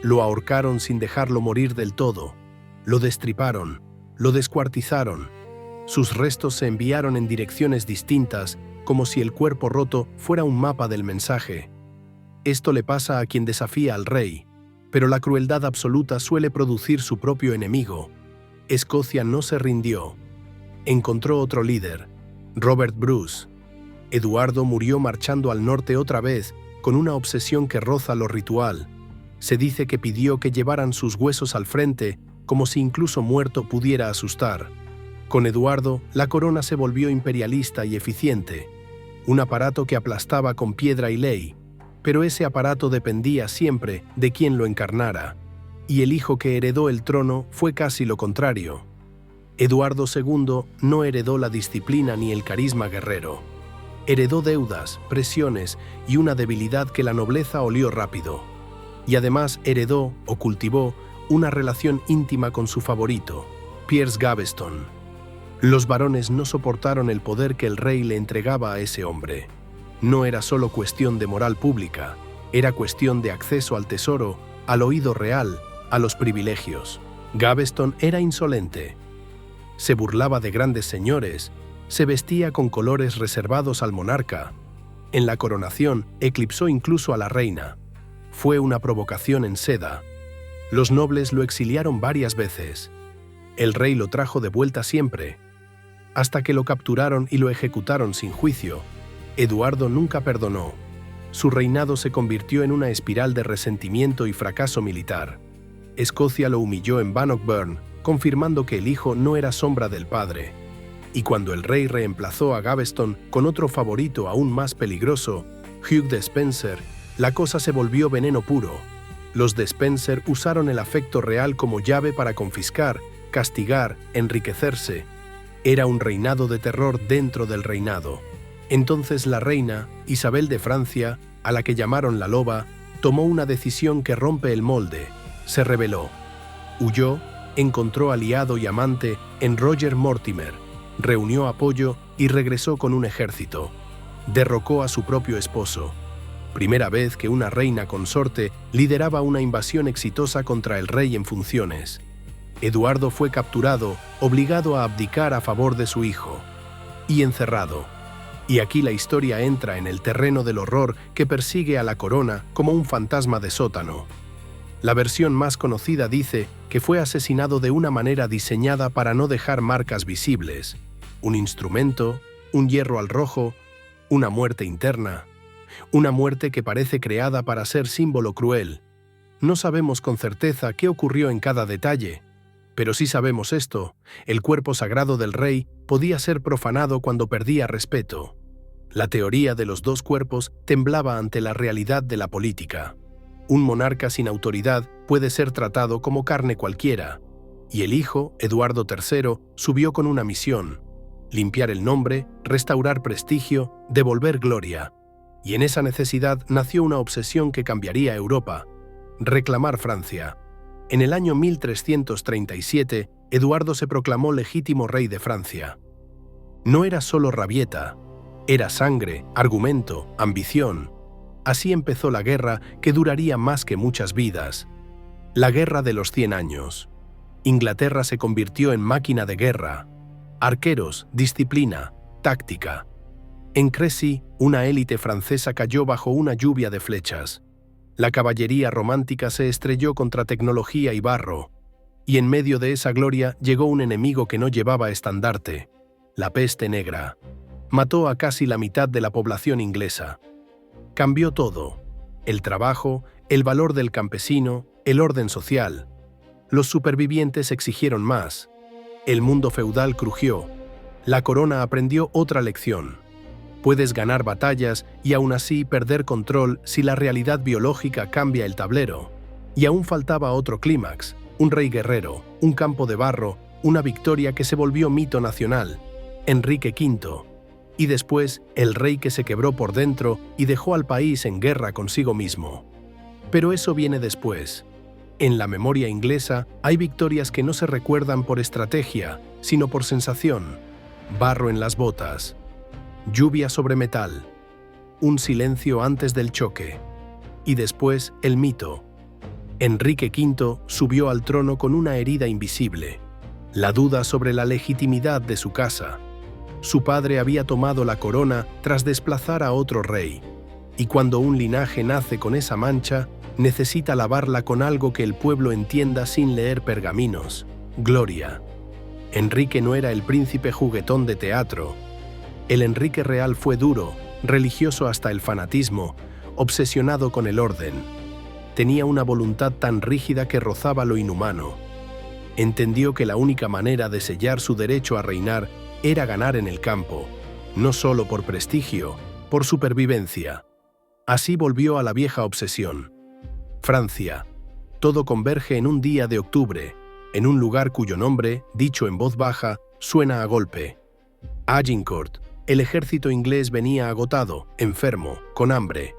[SPEAKER 1] lo ahorcaron sin dejarlo morir del todo, lo destriparon, lo descuartizaron. Sus restos se enviaron en direcciones distintas, como si el cuerpo roto fuera un mapa del mensaje. Esto le pasa a quien desafía al rey, pero la crueldad absoluta suele producir su propio enemigo. Escocia no se rindió. Encontró otro líder, Robert Bruce. Eduardo murió marchando al norte otra vez, con una obsesión que roza lo ritual. Se dice que pidió que llevaran sus huesos al frente, como si incluso muerto pudiera asustar. Con Eduardo, la corona se volvió imperialista y eficiente, un aparato que aplastaba con piedra y ley, pero ese aparato dependía siempre de quien lo encarnara, y el hijo que heredó el trono fue casi lo contrario. Eduardo II no heredó la disciplina ni el carisma guerrero. Heredó deudas, presiones y una debilidad que la nobleza olió rápido. Y además heredó o cultivó una relación íntima con su favorito, Piers Gaveston. Los varones no soportaron el poder que el rey le entregaba a ese hombre. No era solo cuestión de moral pública, era cuestión de acceso al tesoro, al oído real, a los privilegios. Gaveston era insolente. Se burlaba de grandes señores, se vestía con colores reservados al monarca. En la coronación eclipsó incluso a la reina. Fue una provocación en seda. Los nobles lo exiliaron varias veces. El rey lo trajo de vuelta siempre, hasta que lo capturaron y lo ejecutaron sin juicio. Eduardo nunca perdonó. Su reinado se convirtió en una espiral de resentimiento y fracaso militar. Escocia lo humilló en Bannockburn, confirmando que el hijo no era sombra del padre. Y cuando el rey reemplazó a Gaveston con otro favorito aún más peligroso, Hugh de Spencer, la cosa se volvió veneno puro. Los de Spencer usaron el afecto real como llave para confiscar, castigar, enriquecerse. Era un reinado de terror dentro del reinado. Entonces la reina, Isabel de Francia, a la que llamaron la Loba, tomó una decisión que rompe el molde. Se rebeló. Huyó, encontró aliado y amante en Roger Mortimer, reunió apoyo y regresó con un ejército. Derrocó a su propio esposo. Primera vez que una reina consorte lideraba una invasión exitosa contra el rey en funciones. Eduardo fue capturado, obligado a abdicar a favor de su hijo, y encerrado. Y aquí la historia entra en el terreno del horror que persigue a la corona como un fantasma de sótano. La versión más conocida dice que fue asesinado de una manera diseñada para no dejar marcas visibles. Un instrumento, un hierro al rojo, una muerte interna. Una muerte que parece creada para ser símbolo cruel. No sabemos con certeza qué ocurrió en cada detalle, pero sí sabemos esto: el cuerpo sagrado del rey podía ser profanado cuando perdía respeto. La teoría de los dos cuerpos temblaba ante la realidad de la política. Un monarca sin autoridad puede ser tratado como carne cualquiera, y el hijo, Eduardo III, subió con una misión: limpiar el nombre, restaurar prestigio, devolver gloria. Y en esa necesidad nació una obsesión que cambiaría Europa: reclamar Francia. En el año 1337, Eduardo se proclamó legítimo rey de Francia. No era solo rabieta, era sangre, argumento, ambición. Así empezó la guerra que duraría más que muchas vidas. La Guerra de los 100 años. Inglaterra se convirtió en máquina de guerra. Arqueros, disciplina, táctica. En Crécy, una élite francesa cayó bajo una lluvia de flechas. La caballería romántica se estrelló contra tecnología y barro. Y en medio de esa gloria llegó un enemigo que no llevaba estandarte: la peste negra. Mató a casi la mitad de la población inglesa. Cambió todo: el trabajo, el valor del campesino, el orden social. Los supervivientes exigieron más. El mundo feudal crujió. La corona aprendió otra lección. Puedes ganar batallas y aún así perder control si la realidad biológica cambia el tablero. Y aún faltaba otro clímax, un rey guerrero, un campo de barro, una victoria que se volvió mito nacional, Enrique V. Y después, el rey que se quebró por dentro y dejó al país en guerra consigo mismo. Pero eso viene después. En la memoria inglesa hay victorias que no se recuerdan por estrategia, sino por sensación. Barro en las botas. Lluvia sobre metal. Un silencio antes del choque. Y después, el mito. Enrique V subió al trono con una herida invisible. La duda sobre la legitimidad de su casa. Su padre había tomado la corona tras desplazar a otro rey. Y cuando un linaje nace con esa mancha, necesita lavarla con algo que el pueblo entienda sin leer pergaminos. Gloria. Enrique no era el príncipe juguetón de teatro. El Enrique real fue duro, religioso hasta el fanatismo, obsesionado con el orden. Tenía una voluntad tan rígida que rozaba lo inhumano. Entendió que la única manera de sellar su derecho a reinar era ganar en el campo, no solo por prestigio, por supervivencia. Así volvió a la vieja obsesión. Francia. Todo converge en un día de octubre, en un lugar cuyo nombre, dicho en voz baja, suena a golpe. Agincourt. El ejército inglés venía agotado, enfermo, con hambre.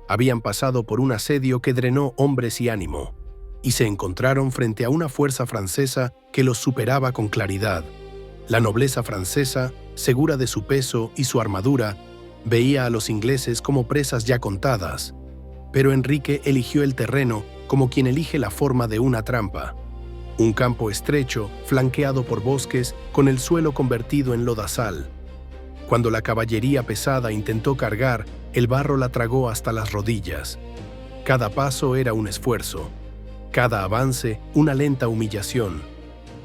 [SPEAKER 1] Habían pasado por un asedio que drenó hombres y ánimo, y se encontraron frente a una fuerza francesa que los superaba con claridad. La nobleza francesa, segura de su peso y su armadura, veía a los ingleses como presas ya contadas, pero Enrique eligió el terreno como quien elige la forma de una trampa. Un campo estrecho, flanqueado por bosques, con el suelo convertido en lodazal. Cuando la caballería pesada intentó cargar, el barro la tragó hasta las rodillas. Cada paso era un esfuerzo, cada avance una lenta humillación.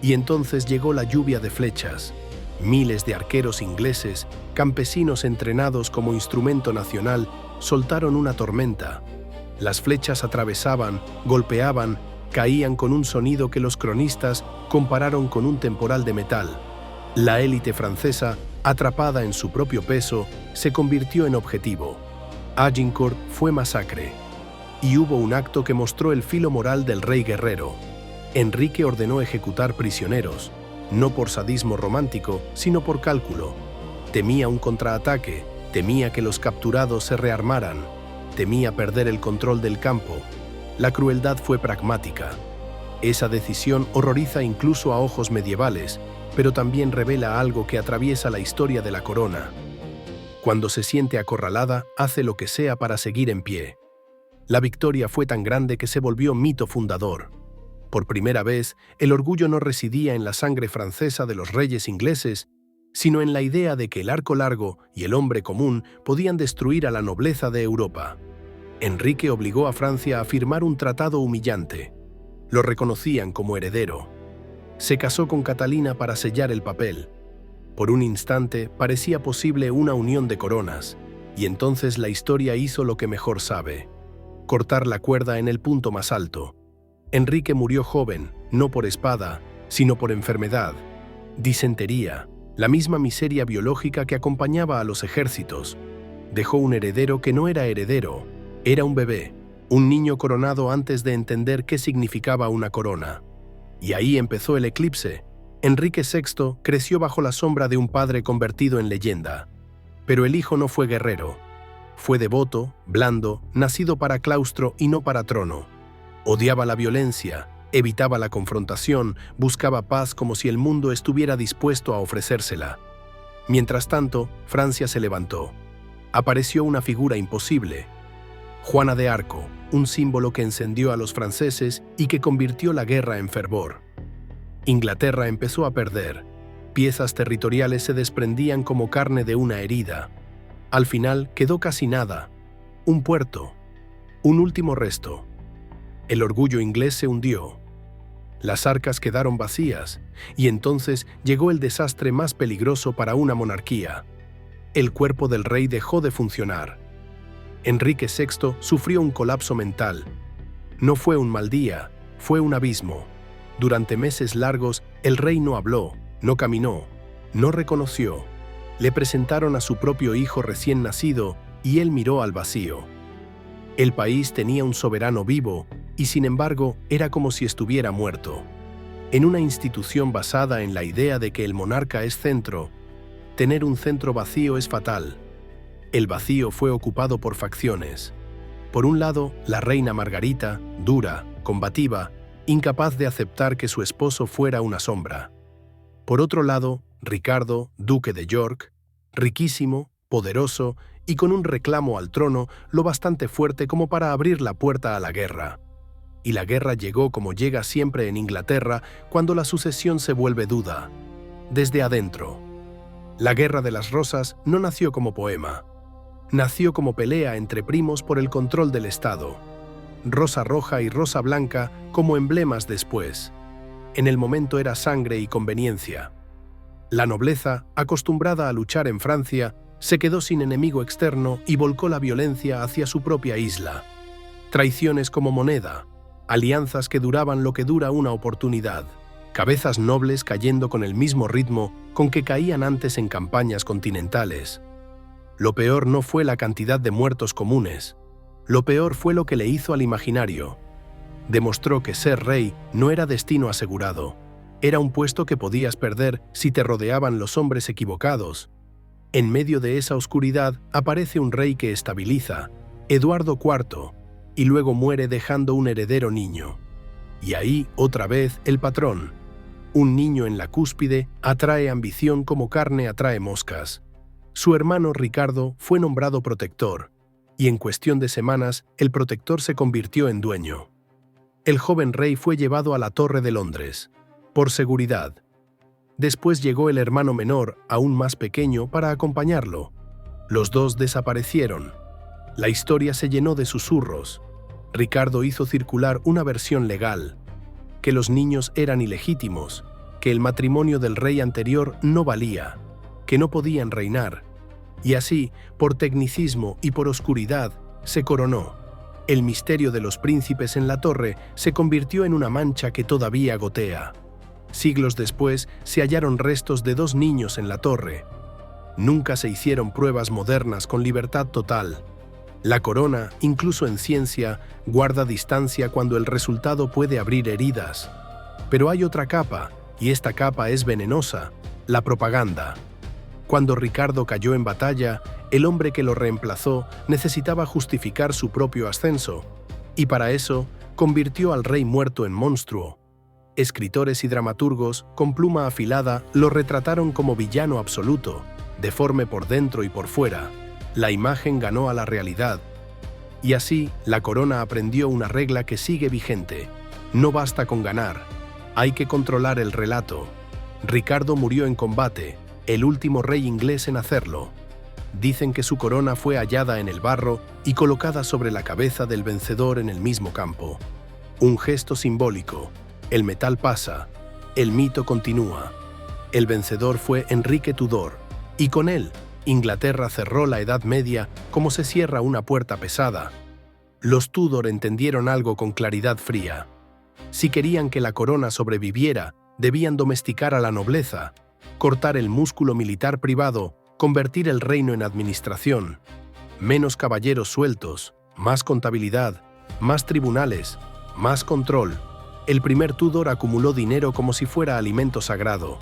[SPEAKER 1] Y entonces llegó la lluvia de flechas. Miles de arqueros ingleses, campesinos entrenados como instrumento nacional, soltaron una tormenta. Las flechas atravesaban, golpeaban, caían con un sonido que los cronistas compararon con un temporal de metal. La élite francesa, atrapada en su propio peso, se convirtió en objetivo. Agincourt fue masacre. Y hubo un acto que mostró el filo moral del rey guerrero. Enrique ordenó ejecutar prisioneros, no por sadismo romántico, sino por cálculo. Temía un contraataque, temía que los capturados se rearmaran, temía perder el control del campo. La crueldad fue pragmática. Esa decisión horroriza incluso a ojos medievales, pero también revela algo que atraviesa la historia de la corona. Cuando se siente acorralada, hace lo que sea para seguir en pie. La victoria fue tan grande que se volvió mito fundador. Por primera vez, el orgullo no residía en la sangre francesa de los reyes ingleses, sino en la idea de que el arco largo y el hombre común podían destruir a la nobleza de Europa. Enrique obligó a Francia a firmar un tratado humillante. Lo reconocían como heredero. Se casó con Catalina para sellar el papel. Por un instante parecía posible una unión de coronas, y entonces la historia hizo lo que mejor sabe: cortar la cuerda en el punto más alto. Enrique murió joven, no por espada, sino por enfermedad. Disentería, la misma miseria biológica que acompañaba a los ejércitos. Dejó un heredero que no era heredero, era un bebé, un niño coronado antes de entender qué significaba una corona. Y ahí empezó el eclipse. Enrique VI creció bajo la sombra de un padre convertido en leyenda. Pero el hijo no fue guerrero. Fue devoto, blando, nacido para claustro y no para trono. Odiaba la violencia, evitaba la confrontación, buscaba paz como si el mundo estuviera dispuesto a ofrecérsela. Mientras tanto, Francia se levantó. Apareció una figura imposible: Juana de Arco, un símbolo que encendió a los franceses y que convirtió la guerra en fervor. Inglaterra empezó a perder. Piezas territoriales se desprendían como carne de una herida. Al final quedó casi nada. Un puerto. Un último resto. El orgullo inglés se hundió. Las arcas quedaron vacías, y entonces llegó el desastre más peligroso para una monarquía. El cuerpo del rey dejó de funcionar. Enrique VI sufrió un colapso mental. No fue un mal día, fue un abismo. Durante meses largos, el rey no habló, no caminó, no reconoció. Le presentaron a su propio hijo recién nacido y él miró al vacío. El país tenía un soberano vivo y, sin embargo, era como si estuviera muerto. En una institución basada en la idea de que el monarca es centro, tener un centro vacío es fatal. El vacío fue ocupado por facciones. Por un lado, la reina Margarita, dura, combativa, incapaz de aceptar que su esposo fuera una sombra. Por otro lado, Ricardo, duque de York, riquísimo, poderoso y con un reclamo al trono lo bastante fuerte como para abrir la puerta a la guerra. Y la guerra llegó como llega siempre en Inglaterra cuando la sucesión se vuelve duda, desde adentro. La Guerra de las Rosas no nació como poema. Nació como pelea entre primos por el control del Estado. Rosa roja y rosa blanca como emblemas después. En el momento era sangre y conveniencia. La nobleza, acostumbrada a luchar en Francia, se quedó sin enemigo externo y volcó la violencia hacia su propia isla. Traiciones como moneda, alianzas que duraban lo que dura una oportunidad, cabezas nobles cayendo con el mismo ritmo con que caían antes en campañas continentales. Lo peor no fue la cantidad de muertos comunes, lo peor fue lo que le hizo al imaginario. Demostró que ser rey no era destino asegurado, era un puesto que podías perder si te rodeaban los hombres equivocados. En medio de esa oscuridad aparece un rey que estabiliza, Eduardo IV, y luego muere dejando un heredero niño. Y ahí, otra vez, el patrón. Un niño en la cúspide atrae ambición como carne atrae moscas. Su hermano Ricardo fue nombrado protector, y en cuestión de semanas el protector se convirtió en dueño. El joven rey fue llevado a la Torre de Londres, por seguridad. Después llegó el hermano menor, aún más pequeño, para acompañarlo. Los dos desaparecieron. La historia se llenó de susurros. Ricardo hizo circular una versión legal, que los niños eran ilegítimos, que el matrimonio del rey anterior no valía, que no podían reinar, y así, por tecnicismo y por oscuridad, se coronó. El misterio de los príncipes en la torre se convirtió en una mancha que todavía gotea. Siglos después se hallaron restos de 2 niños en la torre. Nunca se hicieron pruebas modernas con libertad total. La corona, incluso en ciencia, guarda distancia cuando el resultado puede abrir heridas. Pero hay otra capa, y esta capa es venenosa, la propaganda. Cuando Ricardo cayó en batalla, el hombre que lo reemplazó necesitaba justificar su propio ascenso, y para eso convirtió al rey muerto en monstruo. Escritores y dramaturgos, con pluma afilada, lo retrataron como villano absoluto, deforme por dentro y por fuera. La imagen ganó a la realidad. Y así, la corona aprendió una regla que sigue vigente. No basta con ganar, hay que controlar el relato. Ricardo murió en combate, el último rey inglés en hacerlo. Dicen que su corona fue hallada en el barro y colocada sobre la cabeza del vencedor en el mismo campo. Un gesto simbólico. El metal pasa, el mito continúa. El vencedor fue Enrique Tudor, y con él, Inglaterra cerró la Edad Media como se cierra una puerta pesada. Los Tudor entendieron algo con claridad fría. Si querían que la corona sobreviviera, debían domesticar a la nobleza, cortar el músculo militar privado, convertir el reino en administración. Menos caballeros sueltos, más contabilidad, más tribunales, más control. El primer Tudor acumuló dinero como si fuera alimento sagrado.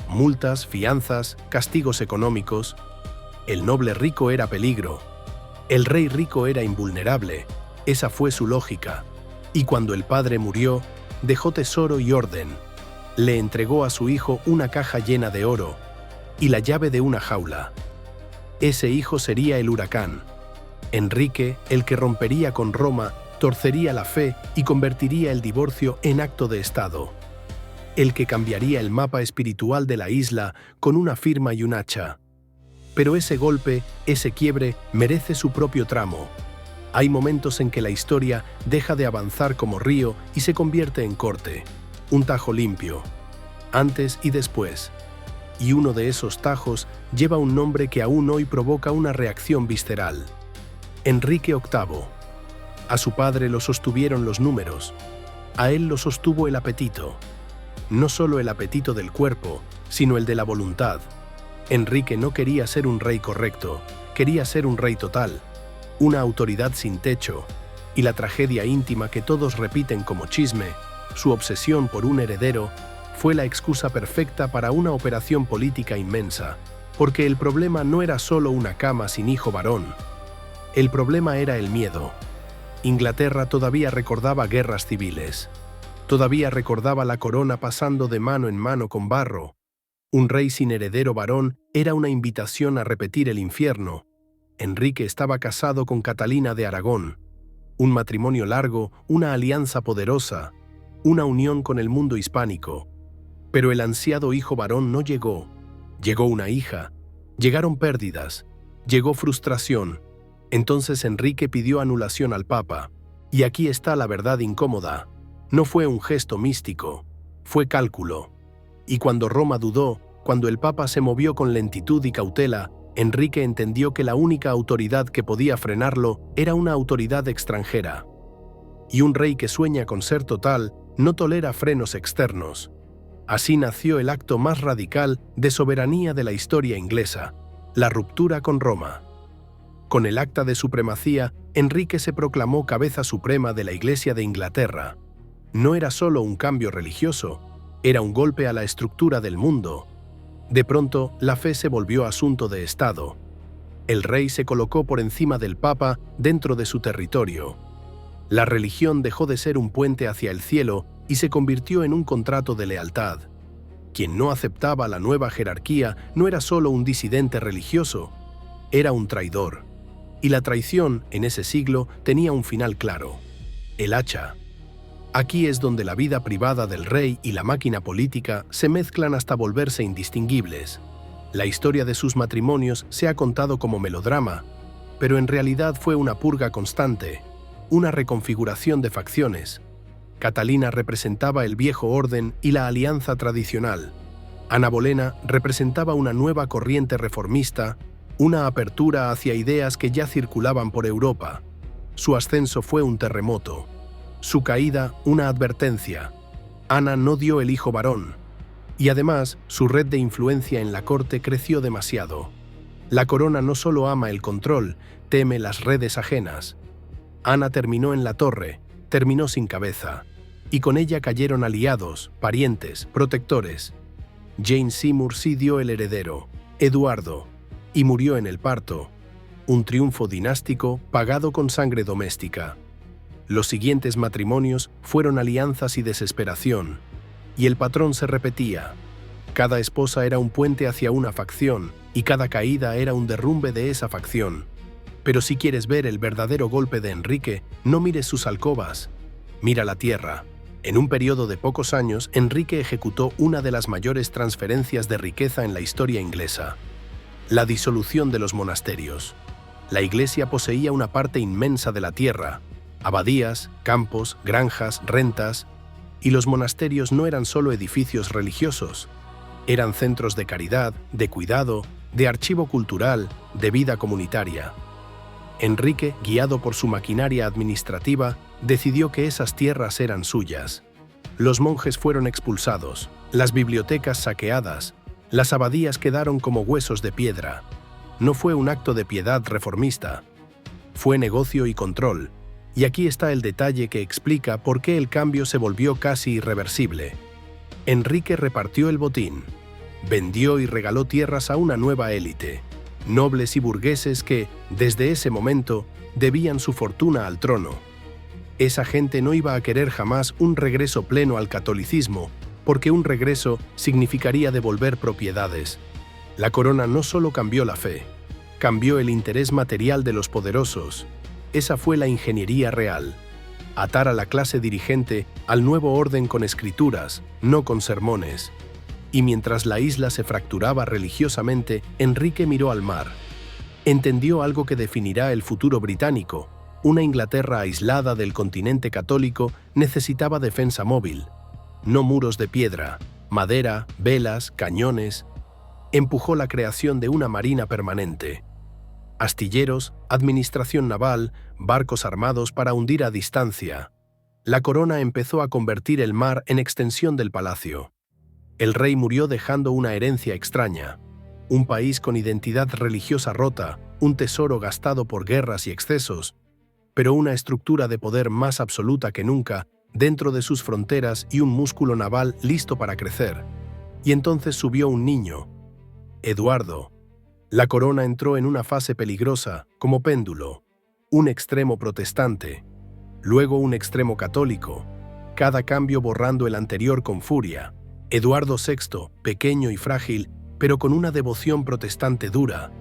[SPEAKER 1] Multas, fianzas, castigos económicos. El noble rico era peligro. El rey rico era invulnerable. Esa fue su lógica. Y cuando el padre murió, dejó tesoro y orden. Le entregó a su hijo una caja llena de oro y la llave de una jaula. Ese hijo sería el huracán. Enrique, el que rompería con Roma, torcería la fe y convertiría el divorcio en acto de Estado. El que cambiaría el mapa espiritual de la isla con una firma y un hacha. Pero ese golpe, ese quiebre, merece su propio tramo. Hay momentos en que la historia deja de avanzar como río y se convierte en corte. Un tajo limpio. Antes y después. Y uno de esos tajos lleva un nombre que aún hoy provoca una reacción visceral. Enrique VIII. A su padre lo sostuvieron los números. A él lo sostuvo el apetito. No solo el apetito del cuerpo, sino el de la voluntad. Enrique no quería ser un rey correcto, quería ser un rey total, una autoridad sin techo, y la tragedia íntima que todos repiten como chisme, su obsesión por un heredero, fue la excusa perfecta para una operación política inmensa, porque el problema no era solo una cama sin hijo varón. El problema era el miedo. Inglaterra todavía recordaba guerras civiles. Todavía recordaba la corona pasando de mano en mano con barro. Un rey sin heredero varón era una invitación a repetir el infierno. Enrique estaba casado con Catalina de Aragón. Un matrimonio largo, una alianza poderosa, una unión con el mundo hispánico. Pero el ansiado hijo varón no llegó. Llegó una hija. Llegaron pérdidas. Llegó frustración. Entonces Enrique pidió anulación al Papa. Y aquí está la verdad incómoda. No fue un gesto místico. Fue cálculo. Y cuando Roma dudó, cuando el Papa se movió con lentitud y cautela, Enrique entendió que la única autoridad que podía frenarlo era una autoridad extranjera. Y un rey que sueña con ser total no tolera frenos externos. Así nació el acto más radical de soberanía de la historia inglesa, la ruptura con Roma. Con el acta de supremacía, Enrique se proclamó cabeza suprema de la Iglesia de Inglaterra. No era solo un cambio religioso, era un golpe a la estructura del mundo. De pronto, la fe se volvió asunto de Estado. El rey se colocó por encima del Papa dentro de su territorio. La religión dejó de ser un puente hacia el cielo y se convirtió en un contrato de lealtad. Quien no aceptaba la nueva jerarquía no era solo un disidente religioso, era un traidor. Y la traición, en ese siglo, tenía un final claro: el hacha. Aquí es donde la vida privada del rey y la máquina política se mezclan hasta volverse indistinguibles. La historia de sus matrimonios se ha contado como melodrama, pero en realidad fue una purga constante, una reconfiguración de facciones. Catalina representaba el viejo orden y la alianza tradicional. Ana Bolena representaba una nueva corriente reformista, una apertura hacia ideas que ya circulaban por Europa. Su ascenso fue un terremoto. Su caída, una advertencia. Ana no dio el hijo varón. Y además, su red de influencia en la corte creció demasiado. La corona no solo ama el control, teme las redes ajenas. Ana terminó en la torre, terminó sin cabeza. Y con ella cayeron aliados, parientes, protectores. Jane Seymour sí dio el heredero, Eduardo, y murió en el parto. Un triunfo dinástico pagado con sangre doméstica. Los siguientes matrimonios fueron alianzas y desesperación, y el patrón se repetía. Cada esposa era un puente hacia una facción, y cada caída era un derrumbe de esa facción. Pero si quieres ver el verdadero golpe de Enrique, no mires sus alcobas, mira la tierra. En un periodo de pocos años, Enrique ejecutó una de las mayores transferencias de riqueza en la historia inglesa: la disolución de los monasterios. La Iglesia poseía una parte inmensa de la tierra, abadías, campos, granjas, rentas, y los monasterios no eran solo edificios religiosos, eran centros de caridad, de cuidado, de archivo cultural, de vida comunitaria. Enrique, guiado por su maquinaria administrativa, decidió que esas tierras eran suyas. Los monjes fueron expulsados, las bibliotecas saqueadas, las abadías quedaron como huesos de piedra. No fue un acto de piedad reformista, fue negocio y control. Y aquí está el detalle que explica por qué el cambio se volvió casi irreversible. Enrique repartió el botín, vendió y regaló tierras a una nueva élite, nobles y burgueses que, desde ese momento, debían su fortuna al trono. Esa gente no iba a querer jamás un regreso pleno al catolicismo, porque un regreso significaría devolver propiedades. La corona no solo cambió la fe, cambió el interés material de los poderosos. Esa fue la ingeniería real: atar a la clase dirigente al nuevo orden con escrituras, no con sermones. Y mientras la isla se fracturaba religiosamente, Enrique miró al mar. Entendió algo que definirá el futuro británico. Una Inglaterra aislada del continente católico necesitaba defensa móvil. No muros de piedra, madera, velas, cañones. Empujó la creación de una marina permanente. Astilleros, administración naval, barcos armados para hundir a distancia. La corona empezó a convertir el mar en extensión del palacio. El rey murió dejando una herencia extraña. Un país con identidad religiosa rota, un tesoro gastado por guerras y excesos, pero una estructura de poder más absoluta que nunca dentro de sus fronteras y un músculo naval listo para crecer. Y entonces subió un niño, Eduardo. La corona entró en una fase peligrosa, como péndulo. Un extremo protestante, luego un extremo católico, cada cambio borrando el anterior con furia. Eduardo VI, pequeño y frágil, pero con una devoción protestante dura.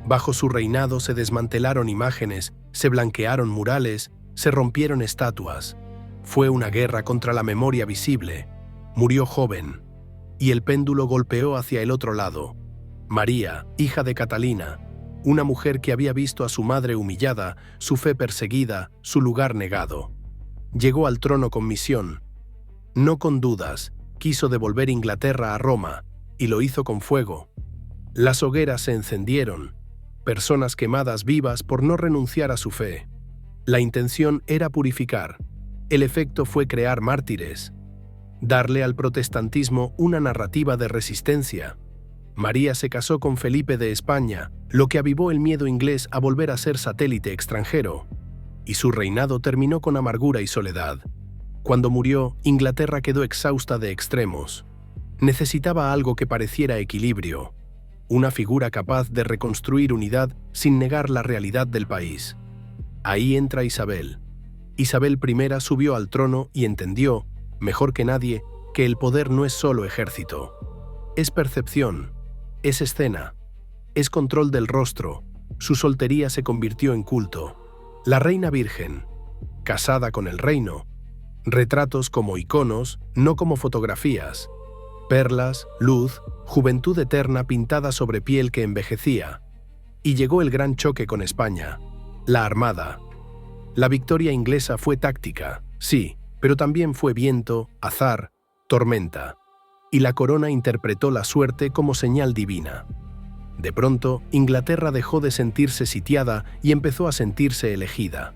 [SPEAKER 1] Bajo su reinado se desmantelaron imágenes, se blanquearon murales, se rompieron estatuas. Fue una guerra contra la memoria visible. Murió joven. Y el péndulo golpeó hacia el otro lado. María, hija de Catalina, una mujer que había visto a su madre humillada, su fe perseguida, su lugar negado. Llegó al trono con misión. No con dudas, quiso devolver Inglaterra a Roma, y lo hizo con fuego. Las hogueras se encendieron, personas quemadas vivas por no renunciar a su fe. La intención era purificar. El efecto fue crear mártires, darle al protestantismo una narrativa de resistencia. María se casó con Felipe de España, lo que avivó el miedo inglés a volver a ser satélite extranjero, y su reinado terminó con amargura y soledad. Cuando murió, Inglaterra quedó exhausta de extremos. Necesitaba algo que pareciera equilibrio, una figura capaz de reconstruir unidad sin negar la realidad del país. Ahí entra Isabel. Isabel I subió al trono y entendió, mejor que nadie, que el poder no es solo ejército. Es percepción, es escena, es control del rostro. Su soltería se convirtió en culto. La reina virgen, casada con el reino. Retratos como iconos, no como fotografías. Perlas, luz, juventud eterna pintada sobre piel que envejecía. Y llegó el gran choque con España, la Armada. La victoria inglesa fue táctica, sí, pero también fue viento, azar, tormenta. Y la corona interpretó la suerte como señal divina. De pronto, Inglaterra dejó de sentirse sitiada y empezó a sentirse elegida.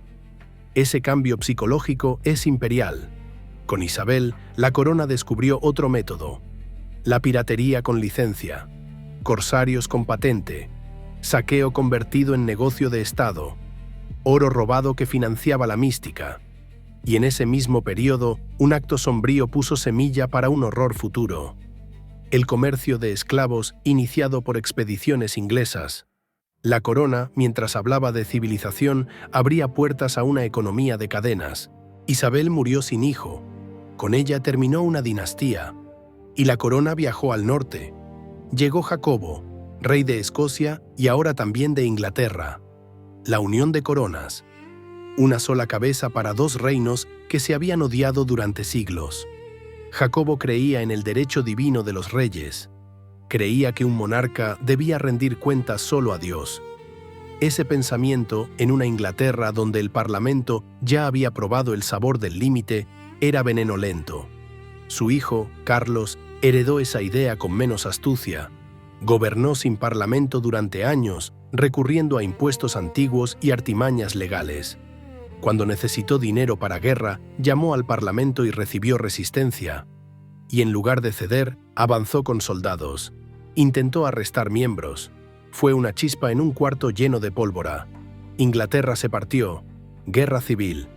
[SPEAKER 1] Ese cambio psicológico es imperial. Con Isabel, la corona descubrió otro método: la piratería con licencia, corsarios con patente, saqueo convertido en negocio de Estado, oro robado que financiaba la mística. Y en ese mismo periodo, un acto sombrío puso semilla para un horror futuro: el comercio de esclavos iniciado por expediciones inglesas. La corona, mientras hablaba de civilización, abría puertas a una economía de cadenas. Isabel murió sin hijo. Con ella terminó una dinastía. Y la corona viajó al norte. Llegó Jacobo, rey de Escocia y ahora también de Inglaterra. La unión de coronas. Una sola cabeza para dos reinos que se habían odiado durante siglos. Jacobo creía en el derecho divino de los reyes. Creía que un monarca debía rendir cuentas solo a Dios. Ese pensamiento, en una Inglaterra donde el Parlamento ya había probado el sabor del límite, era veneno lento. Su hijo, Carlos, heredó esa idea con menos astucia. Gobernó sin Parlamento durante años, recurriendo a impuestos antiguos y artimañas legales. Cuando necesitó dinero para guerra, llamó al Parlamento y recibió resistencia. Y en lugar de ceder, avanzó con soldados. Intentó arrestar miembros. Fue una chispa en un cuarto lleno de pólvora. Inglaterra se partió. Guerra civil.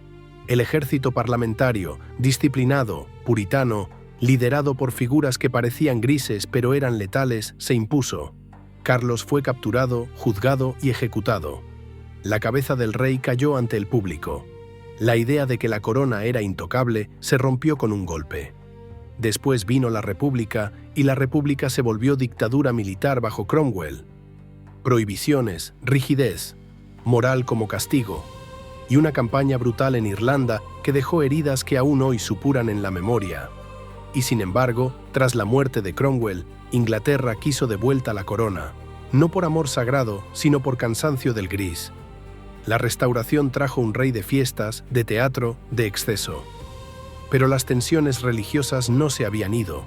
[SPEAKER 1] El ejército parlamentario, disciplinado, puritano, liderado por figuras que parecían grises pero eran letales, se impuso. Carlos fue capturado, juzgado y ejecutado. La cabeza del rey cayó ante el público. La idea de que la corona era intocable se rompió con un golpe. Después vino la República y la República se volvió dictadura militar bajo Cromwell. Prohibiciones, rigidez, moral como castigo, y una campaña brutal en Irlanda que dejó heridas que aún hoy supuran en la memoria. Y sin embargo, tras la muerte de Cromwell, Inglaterra quiso de vuelta la corona, no por amor sagrado, sino por cansancio del gris. La restauración trajo un rey de fiestas, de teatro, de exceso. Pero las tensiones religiosas no se habían ido.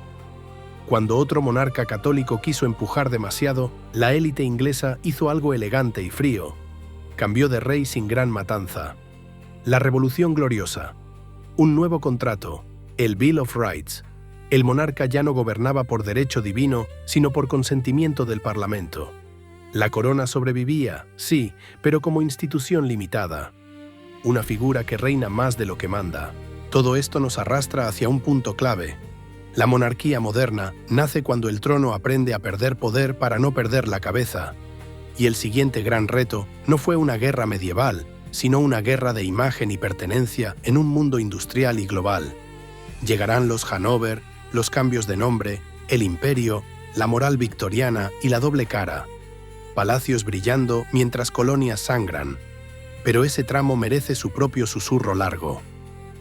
[SPEAKER 1] Cuando otro monarca católico quiso empujar demasiado, la élite inglesa hizo algo elegante y frío: cambió de rey sin gran matanza. La Revolución Gloriosa. Un nuevo contrato, el Bill of Rights. El monarca ya no gobernaba por derecho divino, sino por consentimiento del Parlamento. La corona sobrevivía, sí, pero como institución limitada. Una figura que reina más de lo que manda. Todo esto nos arrastra hacia un punto clave. La monarquía moderna nace cuando el trono aprende a perder poder para no perder la cabeza. Y el siguiente gran reto no fue una guerra medieval, sino una guerra de imagen y pertenencia en un mundo industrial y global. Llegarán los Hanover, los cambios de nombre, el imperio, la moral victoriana y la doble cara. Palacios brillando mientras colonias sangran. Pero ese tramo merece su propio susurro largo.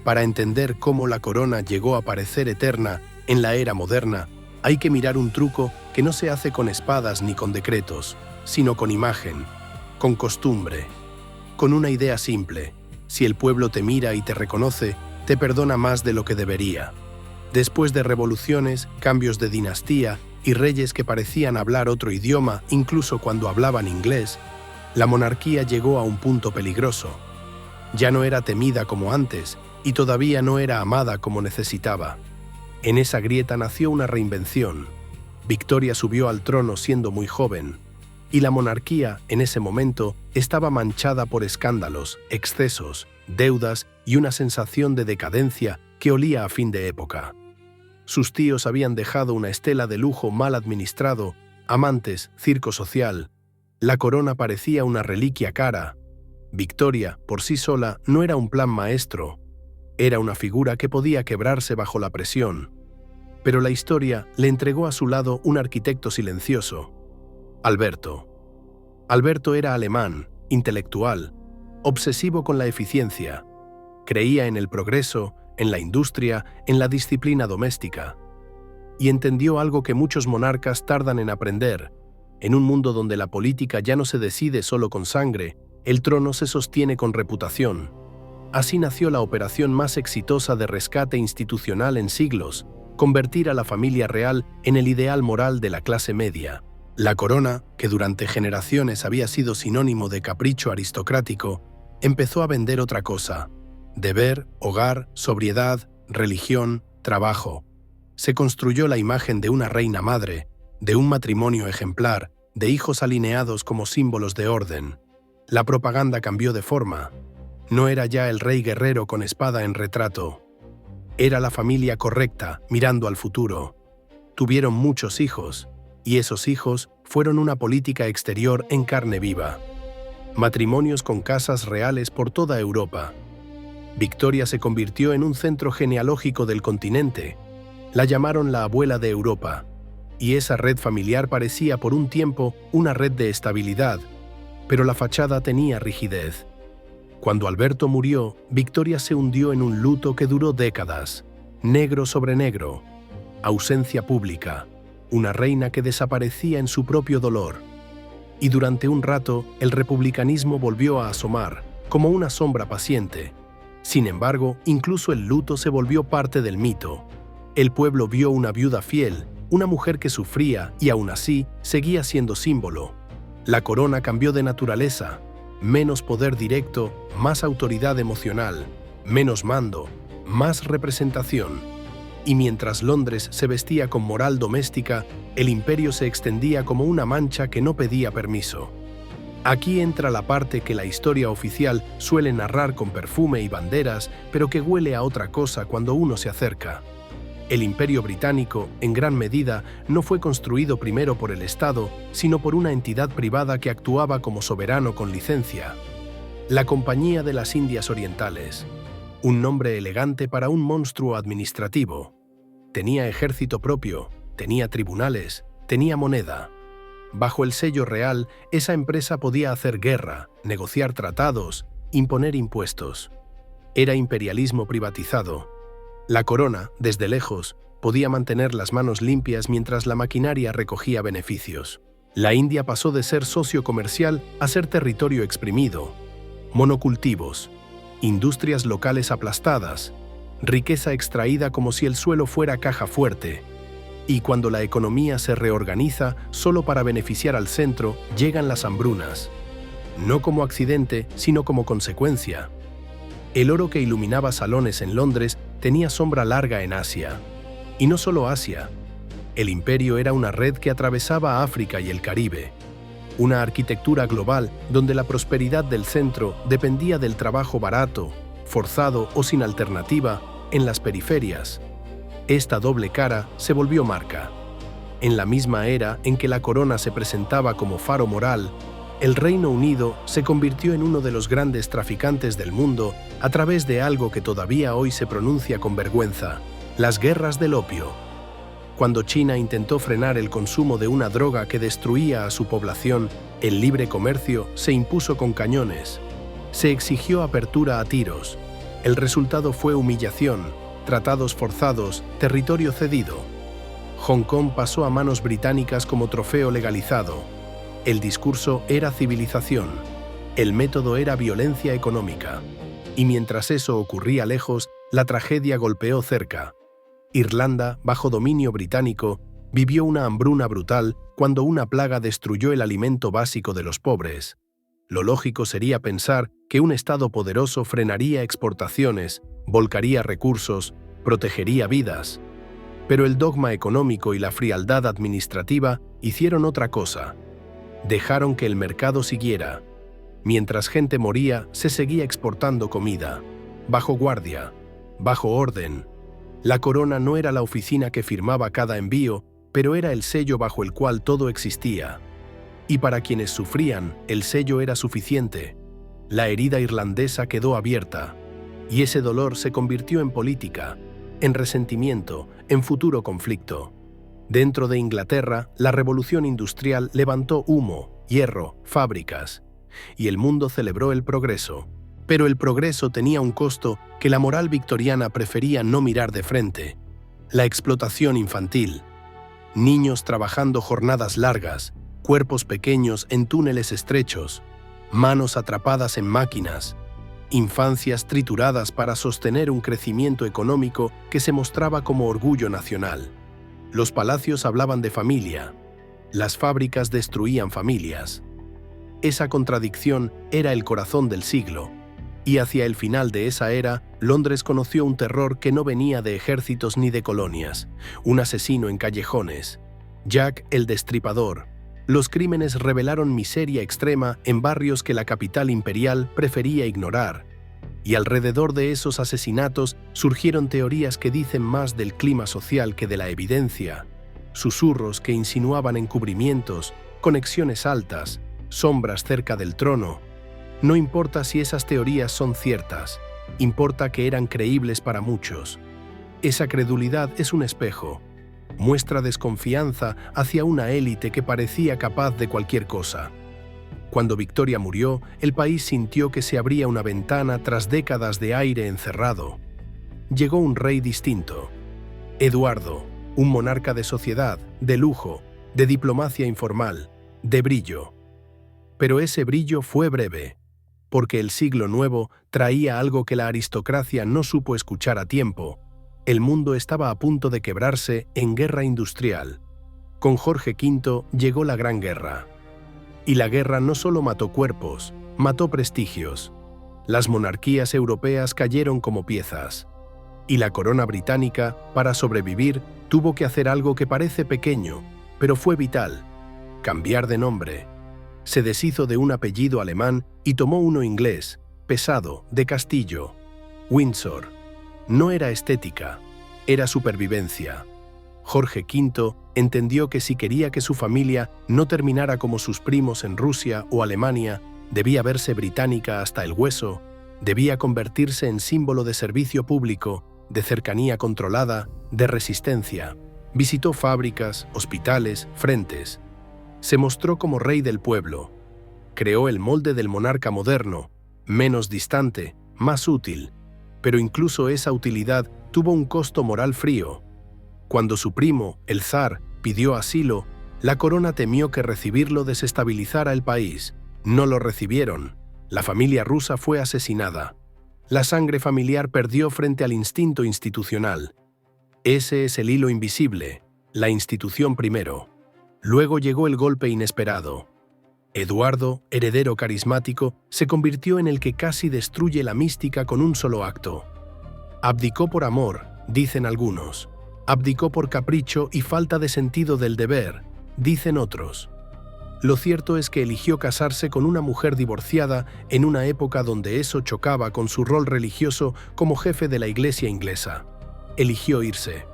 [SPEAKER 1] Para entender cómo la corona llegó a parecer eterna en la era moderna, hay que mirar un truco que no se hace con espadas ni con decretos, sino con imagen, con costumbre, con una idea simple: si el pueblo te mira y te reconoce, te perdona más de lo que debería. Después de revoluciones, cambios de dinastía y reyes que parecían hablar otro idioma incluso cuando hablaban inglés, la monarquía llegó a un punto peligroso. Ya no era temida como antes y todavía no era amada como necesitaba. En esa grieta nació una reinvención. Victoria subió al trono siendo muy joven, y la monarquía, en ese momento, estaba manchada por escándalos, excesos, deudas y una sensación de decadencia que olía a fin de época. Sus tíos habían dejado una estela de lujo mal administrado, amantes, circo social. La corona parecía una reliquia cara. Victoria, por sí sola, no era un plan maestro. Era una figura que podía quebrarse bajo la presión. Pero la historia le entregó a su lado un arquitecto silencioso: Alberto. Alberto era alemán, intelectual, obsesivo con la eficiencia. Creía en el progreso, en la industria, en la disciplina doméstica. Y entendió algo que muchos monarcas tardan en aprender: en un mundo donde la política ya no se decide solo con sangre, el trono se sostiene con reputación. Así nació la operación más exitosa de rescate institucional en siglos: convertir a la familia real en el ideal moral de la clase media. La corona, que durante generaciones había sido sinónimo de capricho aristocrático, empezó a vender otra cosa: deber, hogar, sobriedad, religión, trabajo. Se construyó la imagen de una reina madre, de un matrimonio ejemplar, de hijos alineados como símbolos de orden. La propaganda cambió de forma. No era ya el rey guerrero con espada en retrato. Era la familia correcta, mirando al futuro. Tuvieron muchos hijos, y esos hijos fueron una política exterior en carne viva. Matrimonios con casas reales por toda Europa. Victoria se convirtió en un centro genealógico del continente. La llamaron la abuela de Europa, y esa red familiar parecía por un tiempo una red de estabilidad, pero la fachada tenía rigidez. Cuando Alberto murió, Victoria se hundió en un luto que duró décadas. Negro sobre negro. Ausencia pública. Una reina que desaparecía en su propio dolor. Y durante un rato, el republicanismo volvió a asomar, como una sombra paciente. Sin embargo, incluso el luto se volvió parte del mito. El pueblo vio una viuda fiel, una mujer que sufría y aún así seguía siendo símbolo. La corona cambió de naturaleza. Menos poder directo, más autoridad emocional, menos mando, más representación. Y mientras Londres se vestía con moral doméstica, el imperio se extendía como una mancha que no pedía permiso. Aquí entra la parte que la historia oficial suele narrar con perfume y banderas, pero que huele a otra cosa cuando uno se acerca. El Imperio Británico, en gran medida, no fue construido primero por el Estado, sino por una entidad privada que actuaba como soberano con licencia. La Compañía de las Indias Orientales. Un nombre elegante para un monstruo administrativo. Tenía ejército propio, tenía tribunales, tenía moneda. Bajo el sello real, esa empresa podía hacer guerra, negociar tratados, imponer impuestos. Era imperialismo privatizado. La corona, desde lejos, podía mantener las manos limpias mientras la maquinaria recogía beneficios. La India pasó de ser socio comercial a ser territorio exprimido. Monocultivos, industrias locales aplastadas, riqueza extraída como si el suelo fuera caja fuerte. Y cuando la economía se reorganiza solo para beneficiar al centro, llegan las hambrunas. no como accidente, sino como consecuencia. El oro que iluminaba salones en Londres tenía sombra larga en Asia. Y no solo Asia. El imperio era una red que atravesaba África y el Caribe. Una arquitectura global donde la prosperidad del centro dependía del trabajo barato, forzado o sin alternativa en las periferias. Esta doble cara se volvió marca. En la misma era en que la corona se presentaba como faro moral, el Reino Unido se convirtió en uno de los grandes traficantes del mundo a través de algo que todavía hoy se pronuncia con vergüenza: las guerras del opio. Cuando China intentó frenar el consumo de una droga que destruía a su población, el libre comercio se impuso con cañones. Se exigió apertura a tiros. El resultado fue humillación, tratados forzados, territorio cedido. Hong Kong pasó a manos británicas como trofeo legalizado. El discurso era civilización. El método era violencia económica. Y mientras eso ocurría lejos, la tragedia golpeó cerca. Irlanda, bajo dominio británico, vivió una hambruna brutal cuando una plaga destruyó el alimento básico de los pobres. Lo lógico sería pensar que un Estado poderoso frenaría exportaciones, volcaría recursos, protegería vidas. Pero el dogma económico y la frialdad administrativa hicieron otra cosa. Dejaron que el mercado siguiera. Mientras gente moría, se seguía exportando comida. Bajo guardia, bajo orden. La corona no era la oficina que firmaba cada envío, pero era el sello bajo el cual todo existía. Y para quienes sufrían, el sello era suficiente. La herida irlandesa quedó abierta, y ese dolor se convirtió en política, en resentimiento, en futuro conflicto. Dentro de Inglaterra, la revolución industrial levantó humo, hierro, fábricas, y el mundo celebró el progreso. Pero el progreso tenía un costo que la moral victoriana prefería no mirar de frente: la explotación infantil. Niños trabajando jornadas largas, cuerpos pequeños en túneles estrechos, manos atrapadas en máquinas, infancias trituradas para sostener un crecimiento económico que se mostraba como orgullo nacional. Los palacios hablaban de familia, las fábricas destruían familias. Esa contradicción era el corazón del siglo. Y hacia el final de esa era, Londres conoció un terror que no venía de ejércitos ni de colonias, un asesino en callejones, Jack el Destripador. Los crímenes revelaron miseria extrema en barrios que la capital imperial prefería ignorar, y alrededor de esos asesinatos surgieron teorías que dicen más del clima social que de la evidencia, susurros que insinuaban encubrimientos, conexiones altas, sombras cerca del trono. No importa si esas teorías son ciertas, importa que eran creíbles para muchos. Esa credulidad es un espejo. Muestra desconfianza hacia una élite que parecía capaz de cualquier cosa. Cuando Victoria murió, el país sintió que se abría una ventana tras décadas de aire encerrado. Llegó un rey distinto. Eduardo, un monarca de sociedad, de lujo, de diplomacia informal, de brillo. Pero ese brillo fue breve, porque el siglo nuevo traía algo que la aristocracia no supo escuchar a tiempo. El mundo estaba a punto de quebrarse en guerra industrial. Con Jorge V llegó la Gran Guerra. Y la guerra no solo mató cuerpos, mató prestigios. Las monarquías europeas cayeron como piezas. Y la corona británica, para sobrevivir, tuvo que hacer algo que parece pequeño, pero fue vital: cambiar de nombre. Se deshizo de un apellido alemán y tomó uno inglés, pesado, de castillo: Windsor. No era estética, era supervivencia. Jorge V entendió que si quería que su familia no terminara como sus primos en Rusia o Alemania, debía verse británica hasta el hueso, debía convertirse en símbolo de servicio público, de cercanía controlada, de resistencia. Visitó fábricas, hospitales, frentes. Se mostró como rey del pueblo. Creó el molde del monarca moderno, menos distante, más útil. Pero incluso esa utilidad tuvo un costo moral frío. Cuando su primo, el zar, pidió asilo, la corona temió que recibirlo desestabilizara el país. No lo recibieron. La familia rusa fue asesinada. La sangre familiar perdió frente al instinto institucional. Ese es el hilo invisible, la institución primero. Luego llegó el golpe inesperado. Eduardo, heredero carismático, se convirtió en el que casi destruye la mística con un solo acto. Abdicó por amor, dicen algunos. Abdicó por capricho y falta de sentido del deber, dicen otros. Lo cierto es que eligió casarse con una mujer divorciada en una época donde eso chocaba con su rol religioso como jefe de la Iglesia inglesa. Eligió irse.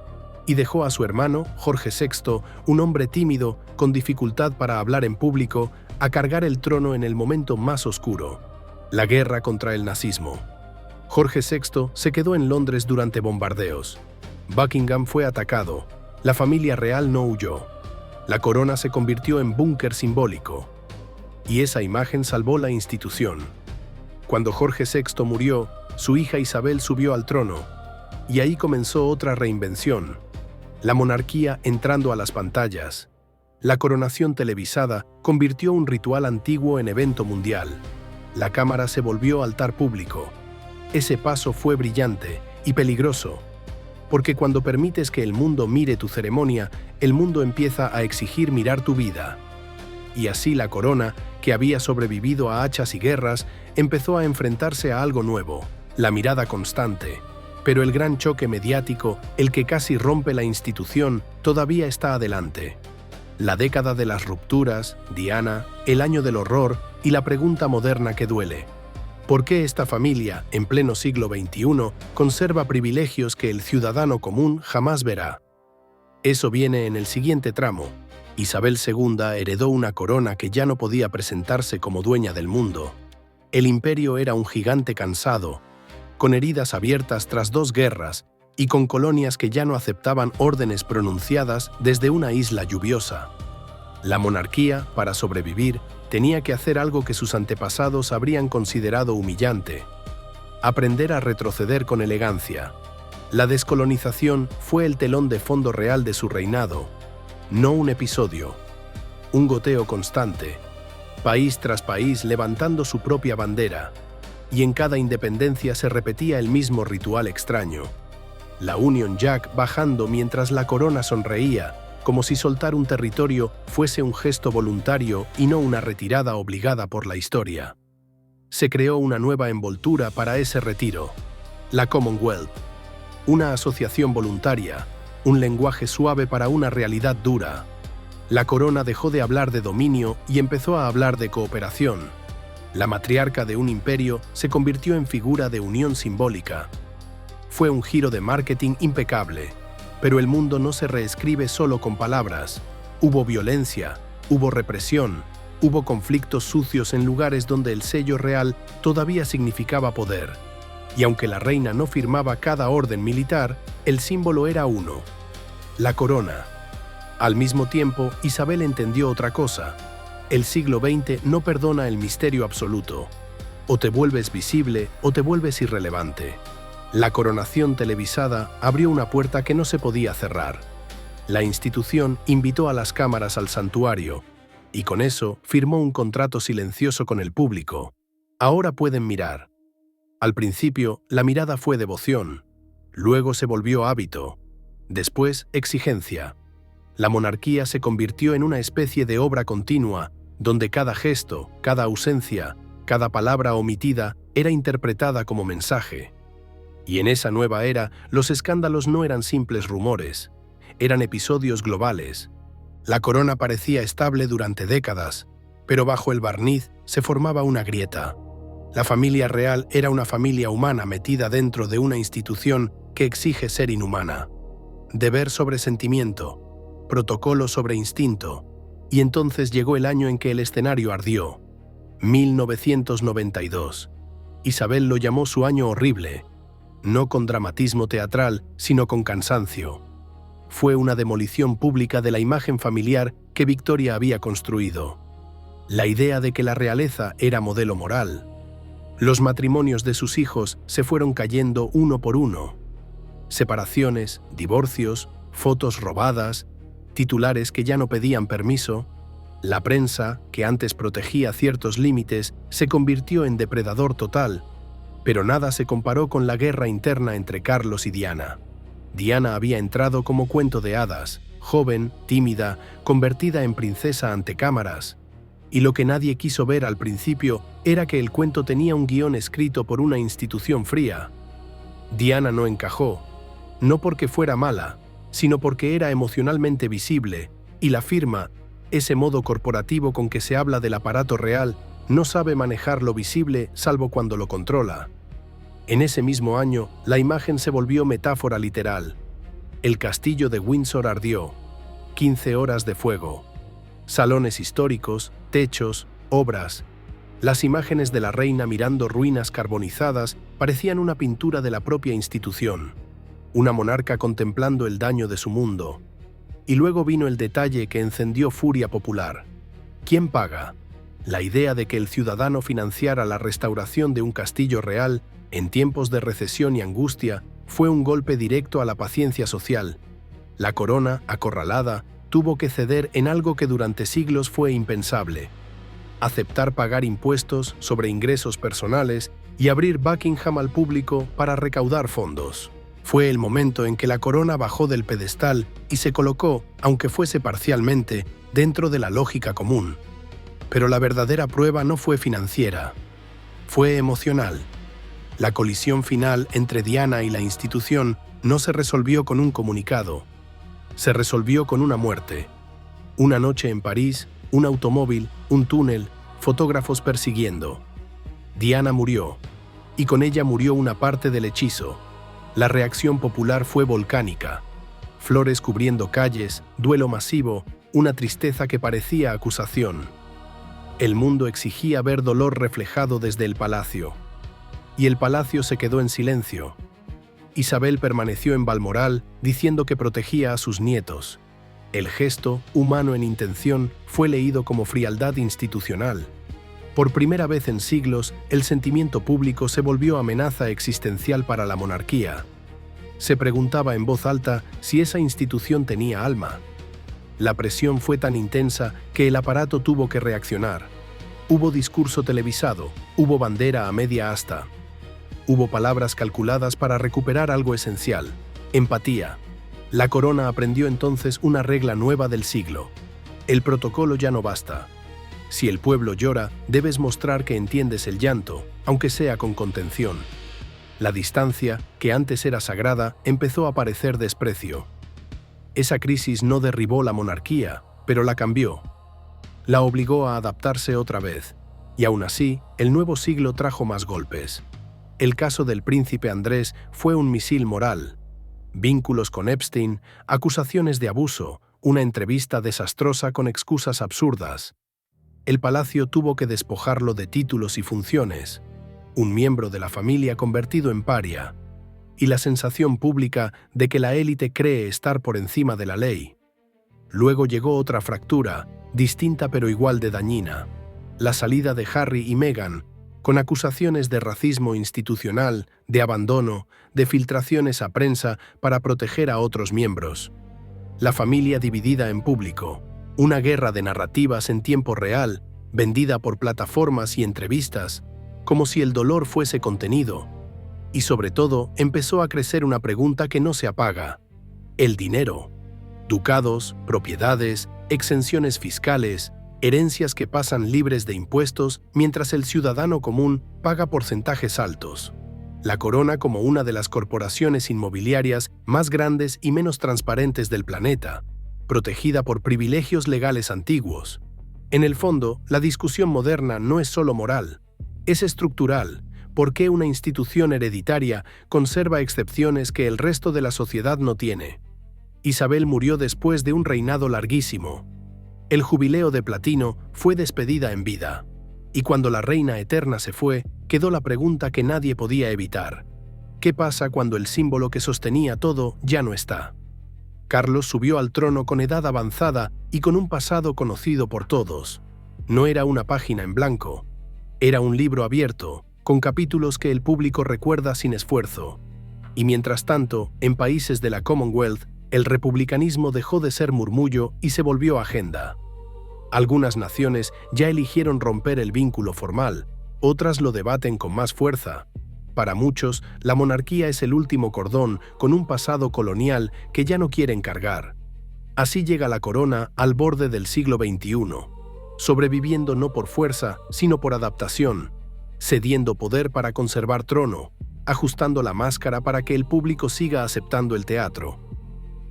[SPEAKER 1] Y dejó a su hermano, Jorge VI, un hombre tímido, con dificultad para hablar en público, a cargar el trono en el momento más oscuro, la guerra contra el nazismo. Jorge VI se quedó en Londres durante bombardeos. Buckingham fue atacado. La familia real no huyó. La corona se convirtió en búnker simbólico. Y esa imagen salvó la institución. Cuando Jorge VI murió, su hija Isabel subió al trono. Y ahí comenzó otra reinvención. La monarquía entrando a las pantallas. La coronación televisada convirtió un ritual antiguo en evento mundial. La cámara se volvió altar público. Ese paso fue brillante y peligroso, porque cuando permites que el mundo mire tu ceremonia, el mundo empieza a exigir mirar tu vida. Y así la corona, que había sobrevivido a hachas y guerras, empezó a enfrentarse a algo nuevo, la mirada constante. Pero el gran choque mediático, el que casi rompe la institución, todavía está adelante. La década de las rupturas, Diana, el año del horror y la pregunta moderna que duele. ¿Por qué esta familia, en pleno siglo XXI, conserva privilegios que el ciudadano común jamás verá? Eso viene en el siguiente tramo. Isabel II heredó una corona que ya no podía presentarse como dueña del mundo. El imperio era un gigante cansado, con heridas abiertas tras 2 guerras, y con colonias que ya no aceptaban órdenes pronunciadas desde una isla lluviosa. La monarquía, para sobrevivir, tenía que hacer algo que sus antepasados habrían considerado humillante: aprender a retroceder con elegancia. La descolonización fue el telón de fondo real de su reinado, no un episodio, un goteo constante, país tras país levantando su propia bandera, y en cada independencia se repetía el mismo ritual extraño. La Union Jack bajando mientras la corona sonreía, como si soltar un territorio fuese un gesto voluntario y no una retirada obligada por la historia. Se creó una nueva envoltura para ese retiro: la Commonwealth, una asociación voluntaria, un lenguaje suave para una realidad dura. La corona dejó de hablar de dominio y empezó a hablar de cooperación. La matriarca de un imperio se convirtió en figura de unión simbólica. Fue un giro de marketing impecable, pero el mundo no se reescribe solo con palabras. Hubo violencia, hubo represión, hubo conflictos sucios en lugares donde el sello real todavía significaba poder. Y aunque la reina no firmaba cada orden militar, el símbolo era uno: la corona. Al mismo tiempo, Isabel entendió otra cosa: el siglo XX no perdona el misterio absoluto. O te vuelves visible o te vuelves irrelevante. La coronación televisada abrió una puerta que no se podía cerrar. La institución invitó a las cámaras al santuario, y con eso firmó un contrato silencioso con el público. Ahora pueden mirar. Al principio, la mirada fue devoción, luego se volvió hábito, después exigencia. La monarquía se convirtió en una especie de obra continua, donde cada gesto, cada ausencia, cada palabra omitida era interpretada como mensaje. Y en esa nueva era, los escándalos no eran simples rumores, eran episodios globales. La corona parecía estable durante décadas, pero bajo el barniz se formaba una grieta. La familia real era una familia humana metida dentro de una institución que exige ser inhumana. Deber sobre sentimiento, protocolo sobre instinto, y entonces llegó el año en que el escenario ardió. 1992. Isabel lo llamó su año horrible, no con dramatismo teatral, sino con cansancio. Fue una demolición pública de la imagen familiar que Victoria había construido. La idea de que la realeza era modelo moral. Los matrimonios de sus hijos se fueron cayendo uno por uno. Separaciones, divorcios, fotos robadas, titulares que ya no pedían permiso. La prensa, que antes protegía ciertos límites, se convirtió en depredador total, pero nada se comparó con la guerra interna entre Carlos y Diana. Diana había entrado como cuento de hadas, joven, tímida, convertida en princesa ante cámaras. Y lo que nadie quiso ver al principio era que el cuento tenía un guión escrito por una institución fría. Diana no encajó, no porque fuera mala, sino porque era emocionalmente visible, y la firma, ese modo corporativo con que se habla del aparato real, no sabe manejar lo visible salvo cuando lo controla. En ese mismo año, la imagen se volvió metáfora literal. El castillo de Windsor ardió. 15 horas de fuego. Salones históricos, techos, obras. Las imágenes de la reina mirando ruinas carbonizadas parecían una pintura de la propia institución. Una monarca contemplando el daño de su mundo. Y luego vino el detalle que encendió furia popular. ¿Quién paga? La idea de que el ciudadano financiara la restauración de un castillo real en tiempos de recesión y angustia fue un golpe directo a la paciencia social. La corona, acorralada, tuvo que ceder en algo que durante siglos fue impensable: aceptar pagar impuestos sobre ingresos personales y abrir Buckingham al público para recaudar fondos. Fue el momento en que la corona bajó del pedestal y se colocó, aunque fuese parcialmente, dentro de la lógica común. Pero la verdadera prueba no fue financiera, fue emocional. La colisión final entre Diana y la institución no se resolvió con un comunicado, se resolvió con una muerte. Una noche en París, un automóvil, un túnel, fotógrafos persiguiendo. Diana murió, y con ella murió una parte del hechizo. La reacción popular fue volcánica. Flores cubriendo calles, duelo masivo, una tristeza que parecía acusación. El mundo exigía ver dolor reflejado desde el palacio. Y el palacio se quedó en silencio. Isabel permaneció en Balmoral diciendo que protegía a sus nietos. El gesto, humano en intención, fue leído como frialdad institucional. Por primera vez en siglos, el sentimiento público se volvió amenaza existencial para la monarquía. Se preguntaba en voz alta si esa institución tenía alma. La presión fue tan intensa que el aparato tuvo que reaccionar. Hubo discurso televisado, hubo bandera a media asta. Hubo palabras calculadas para recuperar algo esencial: empatía. La corona aprendió entonces una regla nueva del siglo. El protocolo ya no basta. Si el pueblo llora, debes mostrar que entiendes el llanto, aunque sea con contención. La distancia, que antes era sagrada, empezó a parecer desprecio. Esa crisis no derribó la monarquía, pero la cambió. La obligó a adaptarse otra vez, y aún así, el nuevo siglo trajo más golpes. El caso del príncipe Andrés fue un misil moral. Vínculos con Epstein, acusaciones de abuso, una entrevista desastrosa con excusas absurdas. El palacio tuvo que despojarlo de títulos y funciones. Un miembro de la familia convertido en paria. Y la sensación pública de que la élite cree estar por encima de la ley. Luego llegó otra fractura, distinta pero igual de dañina. La salida de Harry y Meghan, con acusaciones de racismo institucional, de abandono, de filtraciones a prensa para proteger a otros miembros. La familia dividida en público, una guerra de narrativas en tiempo real, vendida por plataformas y entrevistas, como si el dolor fuese contenido. Y sobre todo, empezó a crecer una pregunta que no se apaga: el dinero. Ducados, propiedades, exenciones fiscales, herencias que pasan libres de impuestos mientras el ciudadano común paga porcentajes altos. La corona como una de las corporaciones inmobiliarias más grandes y menos transparentes del planeta, protegida por privilegios legales antiguos. En el fondo, la discusión moderna no es solo moral, es estructural. ¿Por qué una institución hereditaria conserva excepciones que el resto de la sociedad no tiene? Isabel murió después de un reinado larguísimo. El jubileo de platino fue despedida en vida. Y cuando la reina eterna se fue, quedó la pregunta que nadie podía evitar: ¿qué pasa cuando el símbolo que sostenía todo ya no está? Carlos subió al trono con edad avanzada y con un pasado conocido por todos. No era una página en blanco. Era un libro abierto, con capítulos que el público recuerda sin esfuerzo. Y mientras tanto, en países de la Commonwealth, el republicanismo dejó de ser murmullo y se volvió agenda. Algunas naciones ya eligieron romper el vínculo formal, otras lo debaten con más fuerza. Para muchos, la monarquía es el último cordón con un pasado colonial que ya no quieren cargar. Así llega la corona al borde del siglo XXI. sobreviviendo no por fuerza, sino por adaptación, cediendo poder para conservar trono, ajustando la máscara para que el público siga aceptando el teatro.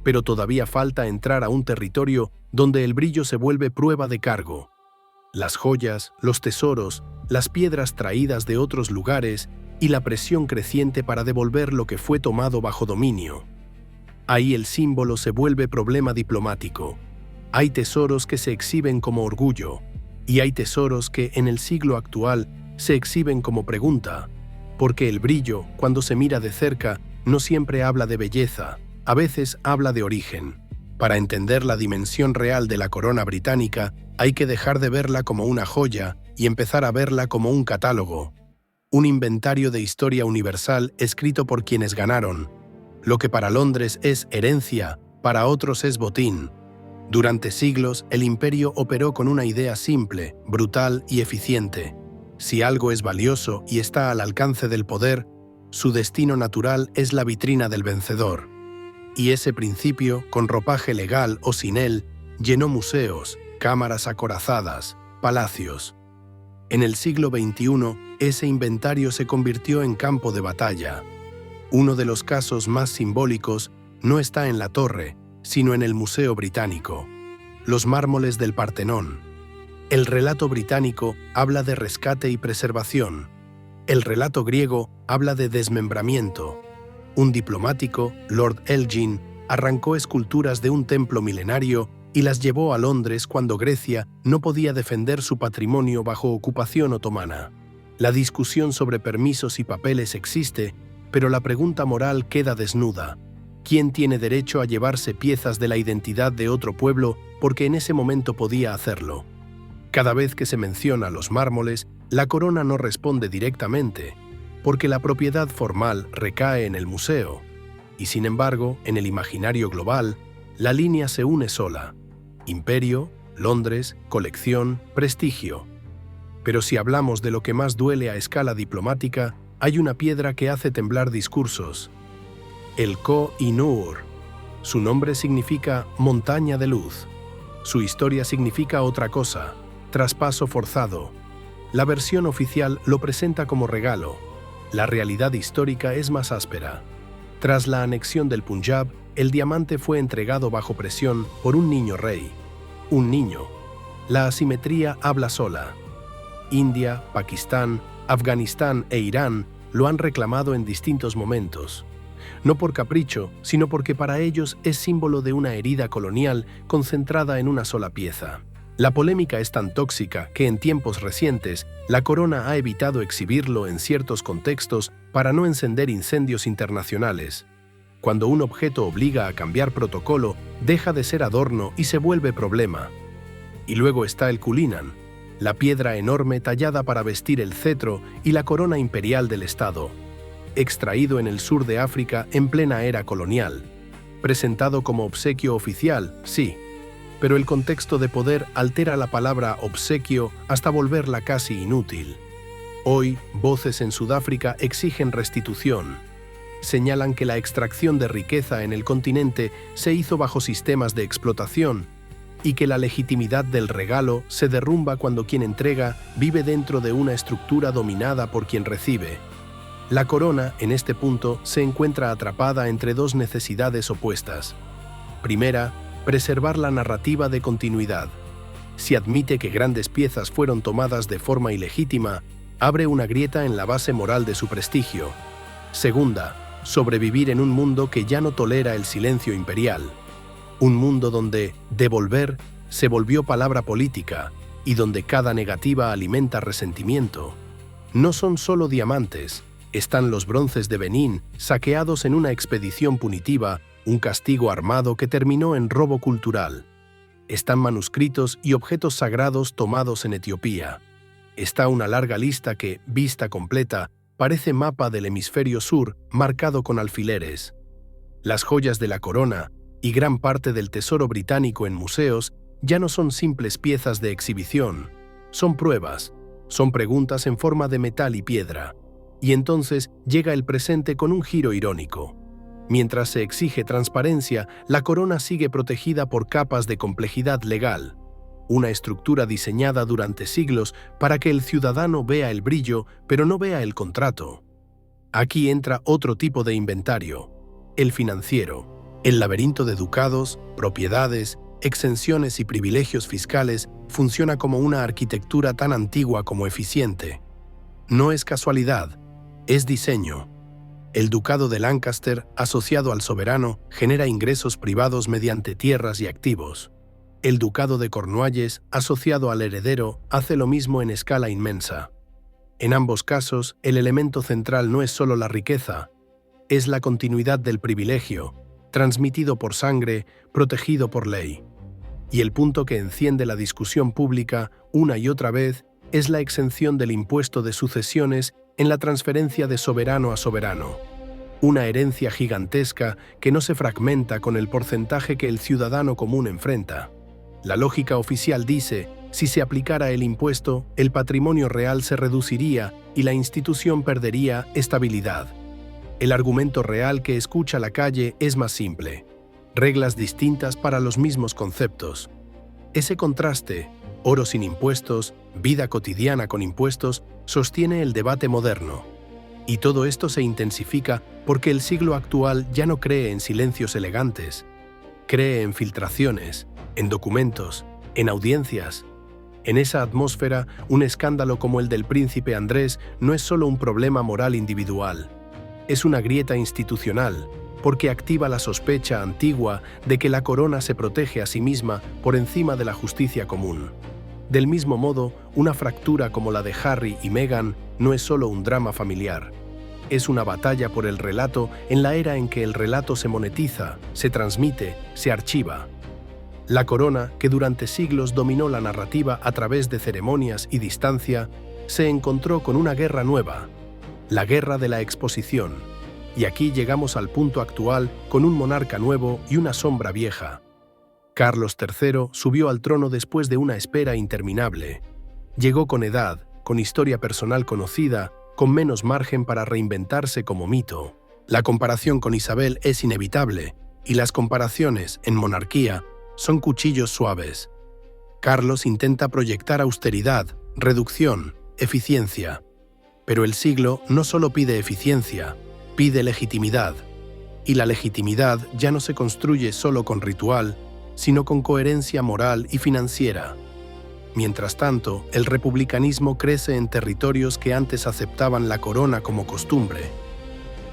[SPEAKER 1] Pero todavía falta entrar a un territorio donde el brillo se vuelve prueba de cargo. Las joyas, los tesoros, las piedras traídas de otros lugares y la presión creciente para devolver lo que fue tomado bajo dominio. Ahí el símbolo se vuelve problema diplomático. Hay tesoros que se exhiben como orgullo, y hay tesoros que en el siglo actual se exhiben como pregunta, porque el brillo, cuando se mira de cerca, no siempre habla de belleza, a veces habla de origen. Para entender la dimensión real de la corona británica, hay que dejar de verla como una joya y empezar a verla como un catálogo, un inventario de historia universal escrito por quienes ganaron. Lo que para Londres es herencia, para otros es botín. Durante siglos, el imperio operó con una idea simple, brutal y eficiente. Si algo es valioso y está al alcance del poder, su destino natural es la vitrina del vencedor. Y ese principio, con ropaje legal o sin él, llenó museos, cámaras acorazadas, palacios. En el siglo XXI, ese inventario se convirtió en campo de batalla. Uno de los casos más simbólicos no está en la torre, sino en el Museo Británico. Los mármoles del Partenón. El relato británico habla de rescate y preservación. El relato griego habla de desmembramiento. Un diplomático, Lord Elgin, arrancó esculturas de un templo milenario y las llevó a Londres cuando Grecia no podía defender su patrimonio bajo ocupación otomana. La discusión sobre permisos y papeles existe, pero la pregunta moral queda desnuda. ¿Quién tiene derecho a llevarse piezas de la identidad de otro pueblo porque en ese momento podía hacerlo? Cada vez que se menciona los mármoles, la corona no responde directamente, porque la propiedad formal recae en el museo, y sin embargo, en el imaginario global, la línea se une sola. Imperio, Londres, colección, prestigio. Pero si hablamos de lo que más duele a escala diplomática, hay una piedra que hace temblar discursos. El Koh-i-Noor. Su nombre significa montaña de luz. Su historia significa otra cosa, traspaso forzado. La versión oficial lo presenta como regalo. La realidad histórica es más áspera. Tras la anexión del Punjab, el diamante fue entregado bajo presión por un niño rey. Un niño. La asimetría habla sola. India, Pakistán, Afganistán e Irán lo han reclamado en distintos momentos. No por capricho, sino porque para ellos es símbolo de una herida colonial concentrada en una sola pieza. La polémica es tan tóxica que en tiempos recientes la corona ha evitado exhibirlo en ciertos contextos para no encender incendios internacionales. Cuando un objeto obliga a cambiar protocolo, deja de ser adorno y se vuelve problema. Y luego está el Cullinan, la piedra enorme tallada para vestir el cetro y la corona imperial del Estado, extraído en el sur de África en plena era colonial. Presentado como obsequio oficial, sí, pero el contexto de poder altera la palabra obsequio hasta volverla casi inútil. Hoy, voces en Sudáfrica exigen restitución. Señalan que la extracción de riqueza en el continente se hizo bajo sistemas de explotación y que la legitimidad del regalo se derrumba cuando quien entrega vive dentro de una estructura dominada por quien recibe. La corona, en este punto, se encuentra atrapada entre dos necesidades opuestas. Primera, preservar la narrativa de continuidad. Si admite que grandes piezas fueron tomadas de forma ilegítima, abre una grieta en la base moral de su prestigio. Segunda, sobrevivir en un mundo que ya no tolera el silencio imperial. Un mundo donde devolver se volvió palabra política y donde cada negativa alimenta resentimiento. No son solo diamantes, están los bronces de Benín saqueados en una expedición punitiva, un castigo armado que terminó en robo cultural. Están manuscritos y objetos sagrados tomados en Etiopía. Está una larga lista que, vista completa, parece mapa del hemisferio sur marcado con alfileres. Las joyas de la corona y gran parte del tesoro británico en museos ya no son simples piezas de exhibición, son pruebas, son preguntas en forma de metal y piedra. Y entonces llega el presente con un giro irónico. Mientras se exige transparencia, la corona sigue protegida por capas de complejidad legal. una estructura diseñada durante siglos para que el ciudadano vea el brillo, pero no vea el contrato. Aquí entra otro tipo de inventario, el financiero. El laberinto de ducados, propiedades, exenciones y privilegios fiscales funciona como una arquitectura tan antigua como eficiente. No es casualidad, es diseño. El ducado de Lancaster, asociado al soberano, genera ingresos privados mediante tierras y activos. El ducado de Cornualles, asociado al heredero, hace lo mismo en escala inmensa. En ambos casos, el elemento central no es solo la riqueza, es la continuidad del privilegio, transmitido por sangre, protegido por ley. Y el punto que enciende la discusión pública, una y otra vez, es la exención del impuesto de sucesiones en la transferencia de soberano a soberano. Una herencia gigantesca que no se fragmenta con el porcentaje que el ciudadano común enfrenta. La lógica oficial dice, si se aplicara el impuesto, el patrimonio real se reduciría y la institución perdería estabilidad. El argumento real que escucha la calle es más simple. Reglas distintas para los mismos conceptos. Ese contraste, oro sin impuestos, vida cotidiana con impuestos, sostiene el debate moderno. Y todo esto se intensifica porque el siglo actual ya no cree en silencios elegantes. Cree en filtraciones, en documentos, en audiencias. En esa atmósfera, un escándalo como el del príncipe Andrés no es solo un problema moral individual. Es una grieta institucional, porque activa la sospecha antigua de que la corona se protege a sí misma por encima de la justicia común. Del mismo modo, una fractura como la de Harry y Meghan no es solo un drama familiar. Es una batalla por el relato en la era en que el relato se monetiza, se transmite, se archiva. La corona, que durante siglos dominó la narrativa a través de ceremonias y distancia, se encontró con una guerra nueva, la guerra de la exposición. Y aquí llegamos al punto actual con un monarca nuevo y una sombra vieja. Carlos III subió al trono después de una espera interminable. Llegó con edad, con historia personal conocida, con menos margen para reinventarse como mito. La comparación con Isabel es inevitable, y las comparaciones, en monarquía, son cuchillos suaves. Carlos intenta proyectar austeridad, reducción, eficiencia. Pero el siglo no solo pide eficiencia, pide legitimidad. Y la legitimidad ya no se construye solo con ritual, sino con coherencia moral y financiera. Mientras tanto, el republicanismo crece en territorios que antes aceptaban la corona como costumbre.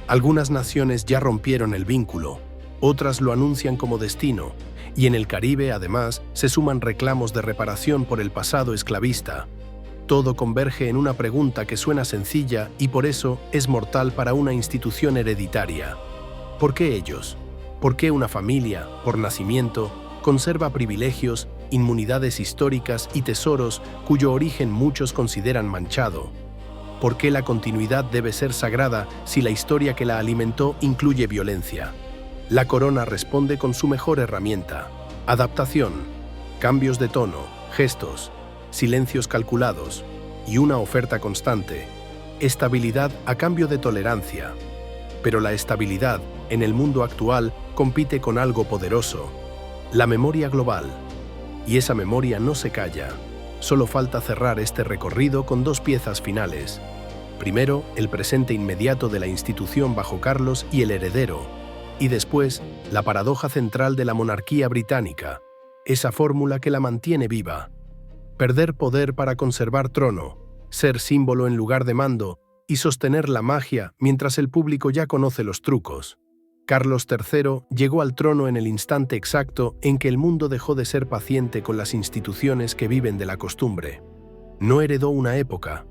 [SPEAKER 1] Algunas naciones ya rompieron el vínculo, otras lo anuncian como destino, y en el Caribe, además, se suman reclamos de reparación por el pasado esclavista. Todo converge en una pregunta que suena sencilla y por eso es mortal para una institución hereditaria. ¿Por qué ellos? ¿Por qué una familia, por nacimiento, conserva privilegios, inmunidades históricas y tesoros cuyo origen muchos consideran manchado? ¿Por qué la continuidad debe ser sagrada si la historia que la alimentó incluye violencia? La corona responde con su mejor herramienta: adaptación, cambios de tono, gestos, silencios calculados y una oferta constante, estabilidad a cambio de tolerancia. Pero la estabilidad, en el mundo actual, compite con algo poderoso: la memoria global. Y esa memoria no se calla. Solo falta cerrar este recorrido con dos piezas finales. Primero, el presente inmediato de la institución bajo Carlos y el heredero, y después, la paradoja central de la monarquía británica, esa fórmula que la mantiene viva. Perder poder para conservar trono, ser símbolo en lugar de mando y sostener la magia mientras el público ya conoce los trucos. Carlos III llegó al trono en el instante exacto en que el mundo dejó de ser paciente con las instituciones que viven de la costumbre. No heredó una época,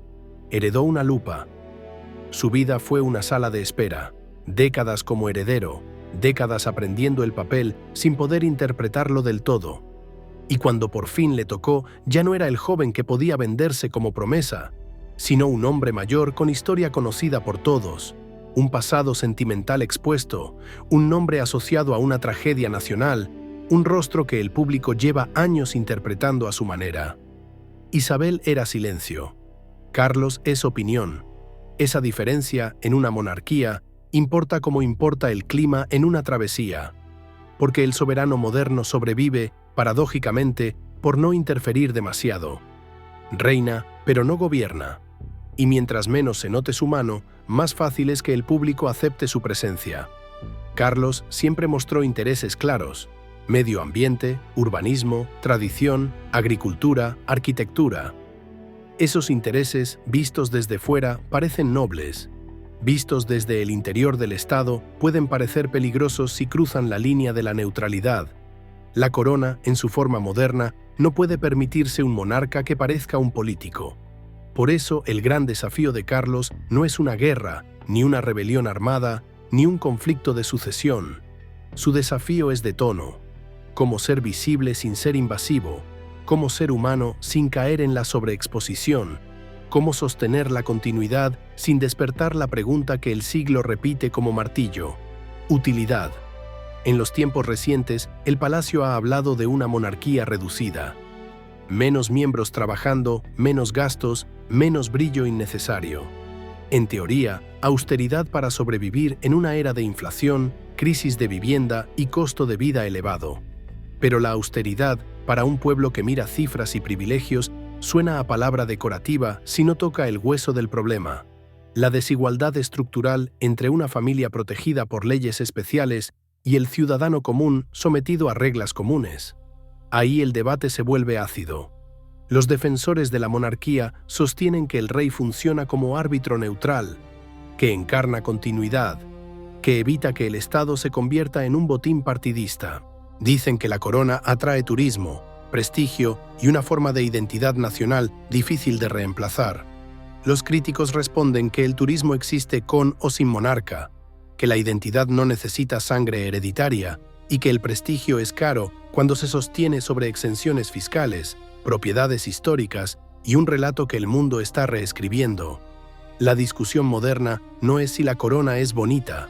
[SPEAKER 1] heredó una lupa. Su vida fue una sala de espera, décadas como heredero, décadas aprendiendo el papel sin poder interpretarlo del todo. Y cuando por fin le tocó, ya no era el joven que podía venderse como promesa, sino un hombre mayor con historia conocida por todos, un pasado sentimental expuesto, un nombre asociado a una tragedia nacional, un rostro que el público lleva años interpretando a su manera. Isabel era silencio. Carlos es opinión. Esa diferencia, en una monarquía, importa como importa el clima en una travesía. Porque el soberano moderno sobrevive, paradójicamente, por no interferir demasiado. Reina, pero no gobierna. Y mientras menos se note su mano, más fácil es que el público acepte su presencia. Carlos siempre mostró intereses claros: medio ambiente, urbanismo, tradición, agricultura, arquitectura. Esos intereses, vistos desde fuera, parecen nobles. Vistos desde el interior del Estado, pueden parecer peligrosos si cruzan la línea de la neutralidad. La corona, en su forma moderna, no puede permitirse un monarca que parezca un político. Por eso, el gran desafío de Carlos no es una guerra, ni una rebelión armada, ni un conflicto de sucesión. Su desafío es de tono: cómo ser visible sin ser invasivo, cómo ser humano sin caer en la sobreexposición, cómo sostener la continuidad sin despertar la pregunta que el siglo repite como martillo: utilidad. En los tiempos recientes, el Palacio ha hablado de una monarquía reducida. Menos miembros trabajando, menos gastos, menos brillo innecesario. En teoría, austeridad para sobrevivir en una era de inflación, crisis de vivienda y costo de vida elevado. Pero la austeridad, para un pueblo que mira cifras y privilegios, suena a palabra decorativa si no toca el hueso del problema: la desigualdad estructural entre una familia protegida por leyes especiales y el ciudadano común sometido a reglas comunes. Ahí el debate se vuelve ácido. Los defensores de la monarquía sostienen que el rey funciona como árbitro neutral, que encarna continuidad, que evita que el Estado se convierta en un botín partidista. Dicen que la corona atrae turismo, prestigio y una forma de identidad nacional difícil de reemplazar. Los críticos responden que el turismo existe con o sin monarca, que la identidad no necesita sangre hereditaria y que el prestigio es caro cuando se sostiene sobre exenciones fiscales, propiedades históricas y un relato que el mundo está reescribiendo. La discusión moderna no es si la corona es bonita,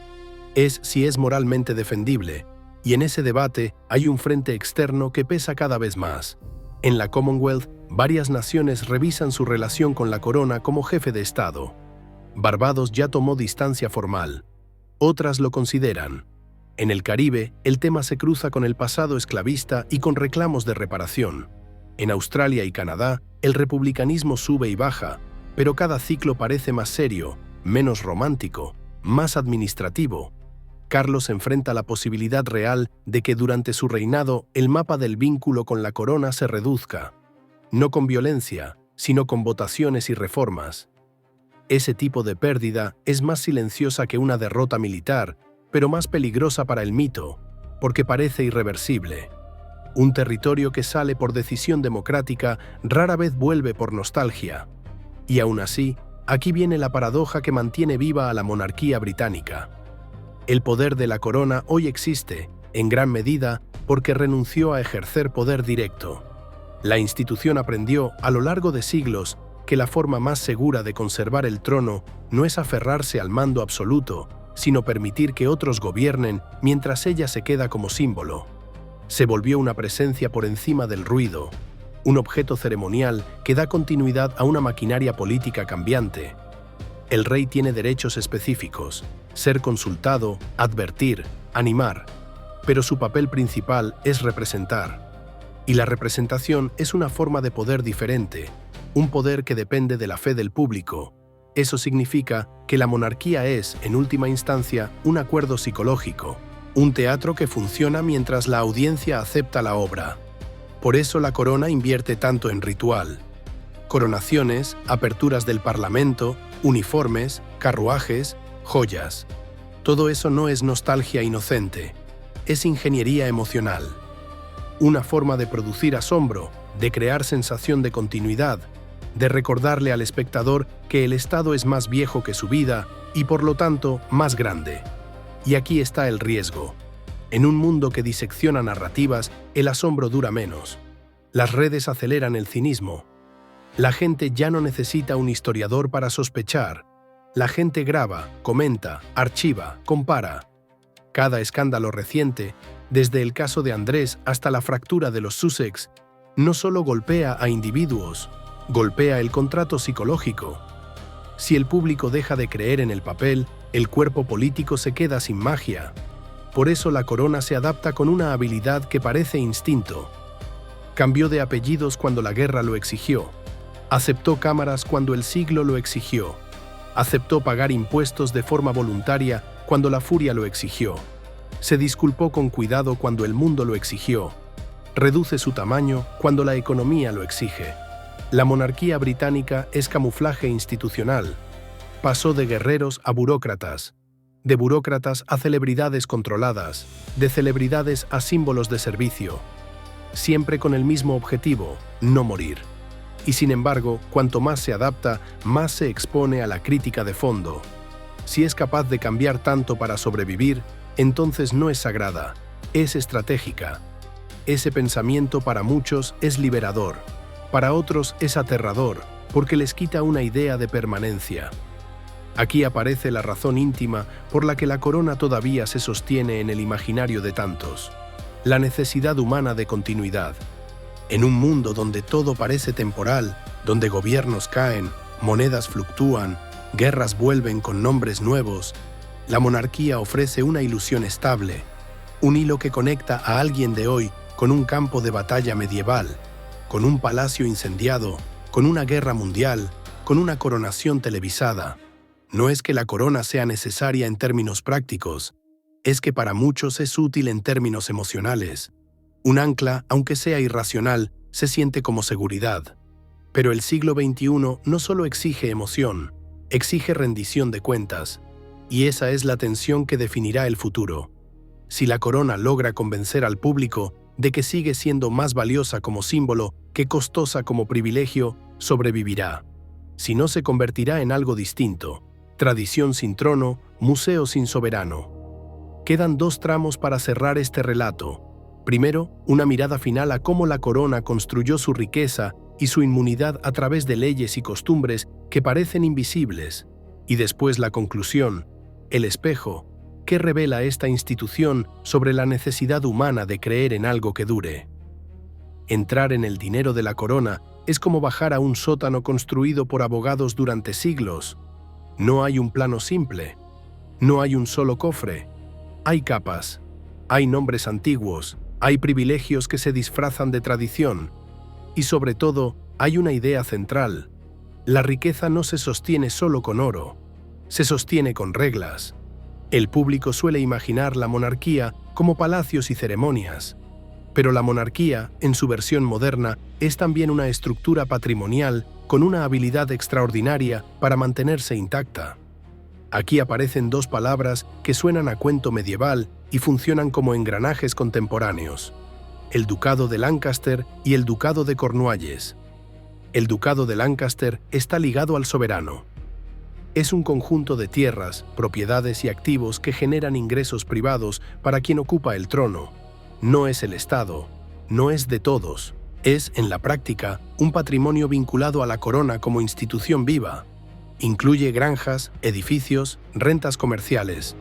[SPEAKER 1] es si es moralmente defendible, y en ese debate hay un frente externo que pesa cada vez más. En la Commonwealth, varias naciones revisan su relación con la corona como jefe de Estado. Barbados ya tomó distancia formal. Otras lo consideran. En el Caribe, el tema se cruza con el pasado esclavista y con reclamos de reparación. En Australia y Canadá, el republicanismo sube y baja, pero cada ciclo parece más serio, menos romántico, más administrativo. Carlos enfrenta la posibilidad real de que durante su reinado el mapa del vínculo con la corona se reduzca, no con violencia, sino con votaciones y reformas. Ese tipo de pérdida es más silenciosa que una derrota militar, pero más peligrosa para el mito, porque parece irreversible. Un territorio que sale por decisión democrática rara vez vuelve por nostalgia. Y aún así, aquí viene la paradoja que mantiene viva a la monarquía británica. El poder de la corona hoy existe, en gran medida, porque renunció a ejercer poder directo. La institución aprendió, a lo largo de siglos, que la forma más segura de conservar el trono no es aferrarse al mando absoluto, sino permitir que otros gobiernen mientras ella se queda como símbolo. Se volvió una presencia por encima del ruido, un objeto ceremonial que da continuidad a una maquinaria política cambiante. El rey tiene derechos específicos: ser consultado, advertir, animar, pero su papel principal es representar. Y la representación es una forma de poder diferente, un poder que depende de la fe del público. Eso significa que la monarquía es, en última instancia, un acuerdo psicológico, un teatro que funciona mientras la audiencia acepta la obra. Por eso la corona invierte tanto en ritual. Coronaciones, aperturas del parlamento, uniformes, carruajes, joyas. Todo eso no es nostalgia inocente, es ingeniería emocional. Una forma de producir asombro, de crear sensación de continuidad, de recordarle al espectador que el Estado es más viejo que su vida y por lo tanto más grande. Y aquí está el riesgo. En un mundo que disecciona narrativas, el asombro dura menos. Las redes aceleran el cinismo. La gente ya no necesita un historiador para sospechar. La gente graba, comenta, archiva, compara. Cada escándalo reciente, desde el caso de Andrés hasta la fractura de los Sussex, no solo golpea a individuos, golpea el contrato psicológico. Si el público deja de creer en el papel, el cuerpo político se queda sin magia. Por eso la corona se adapta con una habilidad que parece instinto. Cambió de apellidos cuando la guerra lo exigió. Aceptó cámaras cuando el siglo lo exigió. Aceptó pagar impuestos de forma voluntaria cuando la furia lo exigió. Se disculpó con cuidado cuando el mundo lo exigió. Reduce su tamaño cuando la economía lo exige. La monarquía británica es camuflaje institucional. Pasó de guerreros a burócratas, de burócratas a celebridades controladas, de celebridades a símbolos de servicio, siempre con el mismo objetivo, no morir. Y sin embargo, cuanto más se adapta, más se expone a la crítica de fondo. Si es capaz de cambiar tanto para sobrevivir, entonces no es sagrada, es estratégica. Ese pensamiento para muchos es liberador, para otros es aterrador, porque les quita una idea de permanencia. Aquí aparece la razón íntima por la que la corona todavía se sostiene en el imaginario de tantos: la necesidad humana de continuidad. En un mundo donde todo parece temporal, donde gobiernos caen, monedas fluctúan, guerras vuelven con nombres nuevos, la monarquía ofrece una ilusión estable, un hilo que conecta a alguien de hoy con un campo de batalla medieval, con un palacio incendiado, con una guerra mundial, con una coronación televisada. No es que la corona sea necesaria en términos prácticos, es que para muchos es útil en términos emocionales. Un ancla, aunque sea irracional, se siente como seguridad. Pero el siglo XXI no solo exige emoción, exige rendición de cuentas, y esa es la tensión que definirá el futuro. Si la corona logra convencer al público de que sigue siendo más valiosa como símbolo que costosa como privilegio, sobrevivirá. Si no, se convertirá en algo distinto: tradición sin trono, museo sin soberano. Quedan dos tramos para cerrar este relato. Primero, una mirada final a cómo la corona construyó su riqueza y su inmunidad a través de leyes y costumbres que parecen invisibles. Y después la conclusión, el espejo, que revela esta institución sobre la necesidad humana de creer en algo que dure. Entrar en el dinero de la corona es como bajar a un sótano construido por abogados durante siglos. No hay un plano simple, no hay un solo cofre. Hay capas, hay nombres antiguos, hay privilegios que se disfrazan de tradición. Y sobre todo, hay una idea central: la riqueza no se sostiene solo con oro, se sostiene con reglas. El público suele imaginar la monarquía como palacios y ceremonias, pero la monarquía, en su versión moderna, es también una estructura patrimonial con una habilidad extraordinaria para mantenerse intacta. Aquí aparecen dos palabras que suenan a cuento medieval y funcionan como engranajes contemporáneos: el Ducado de Lancaster y el Ducado de Cornualles. El Ducado de Lancaster está ligado al soberano. Es un conjunto de tierras, propiedades y activos que generan ingresos privados para quien ocupa el trono. No es el Estado, no es de todos. Es, en la práctica, un patrimonio vinculado a la corona como institución viva. Incluye granjas, edificios, rentas comerciales.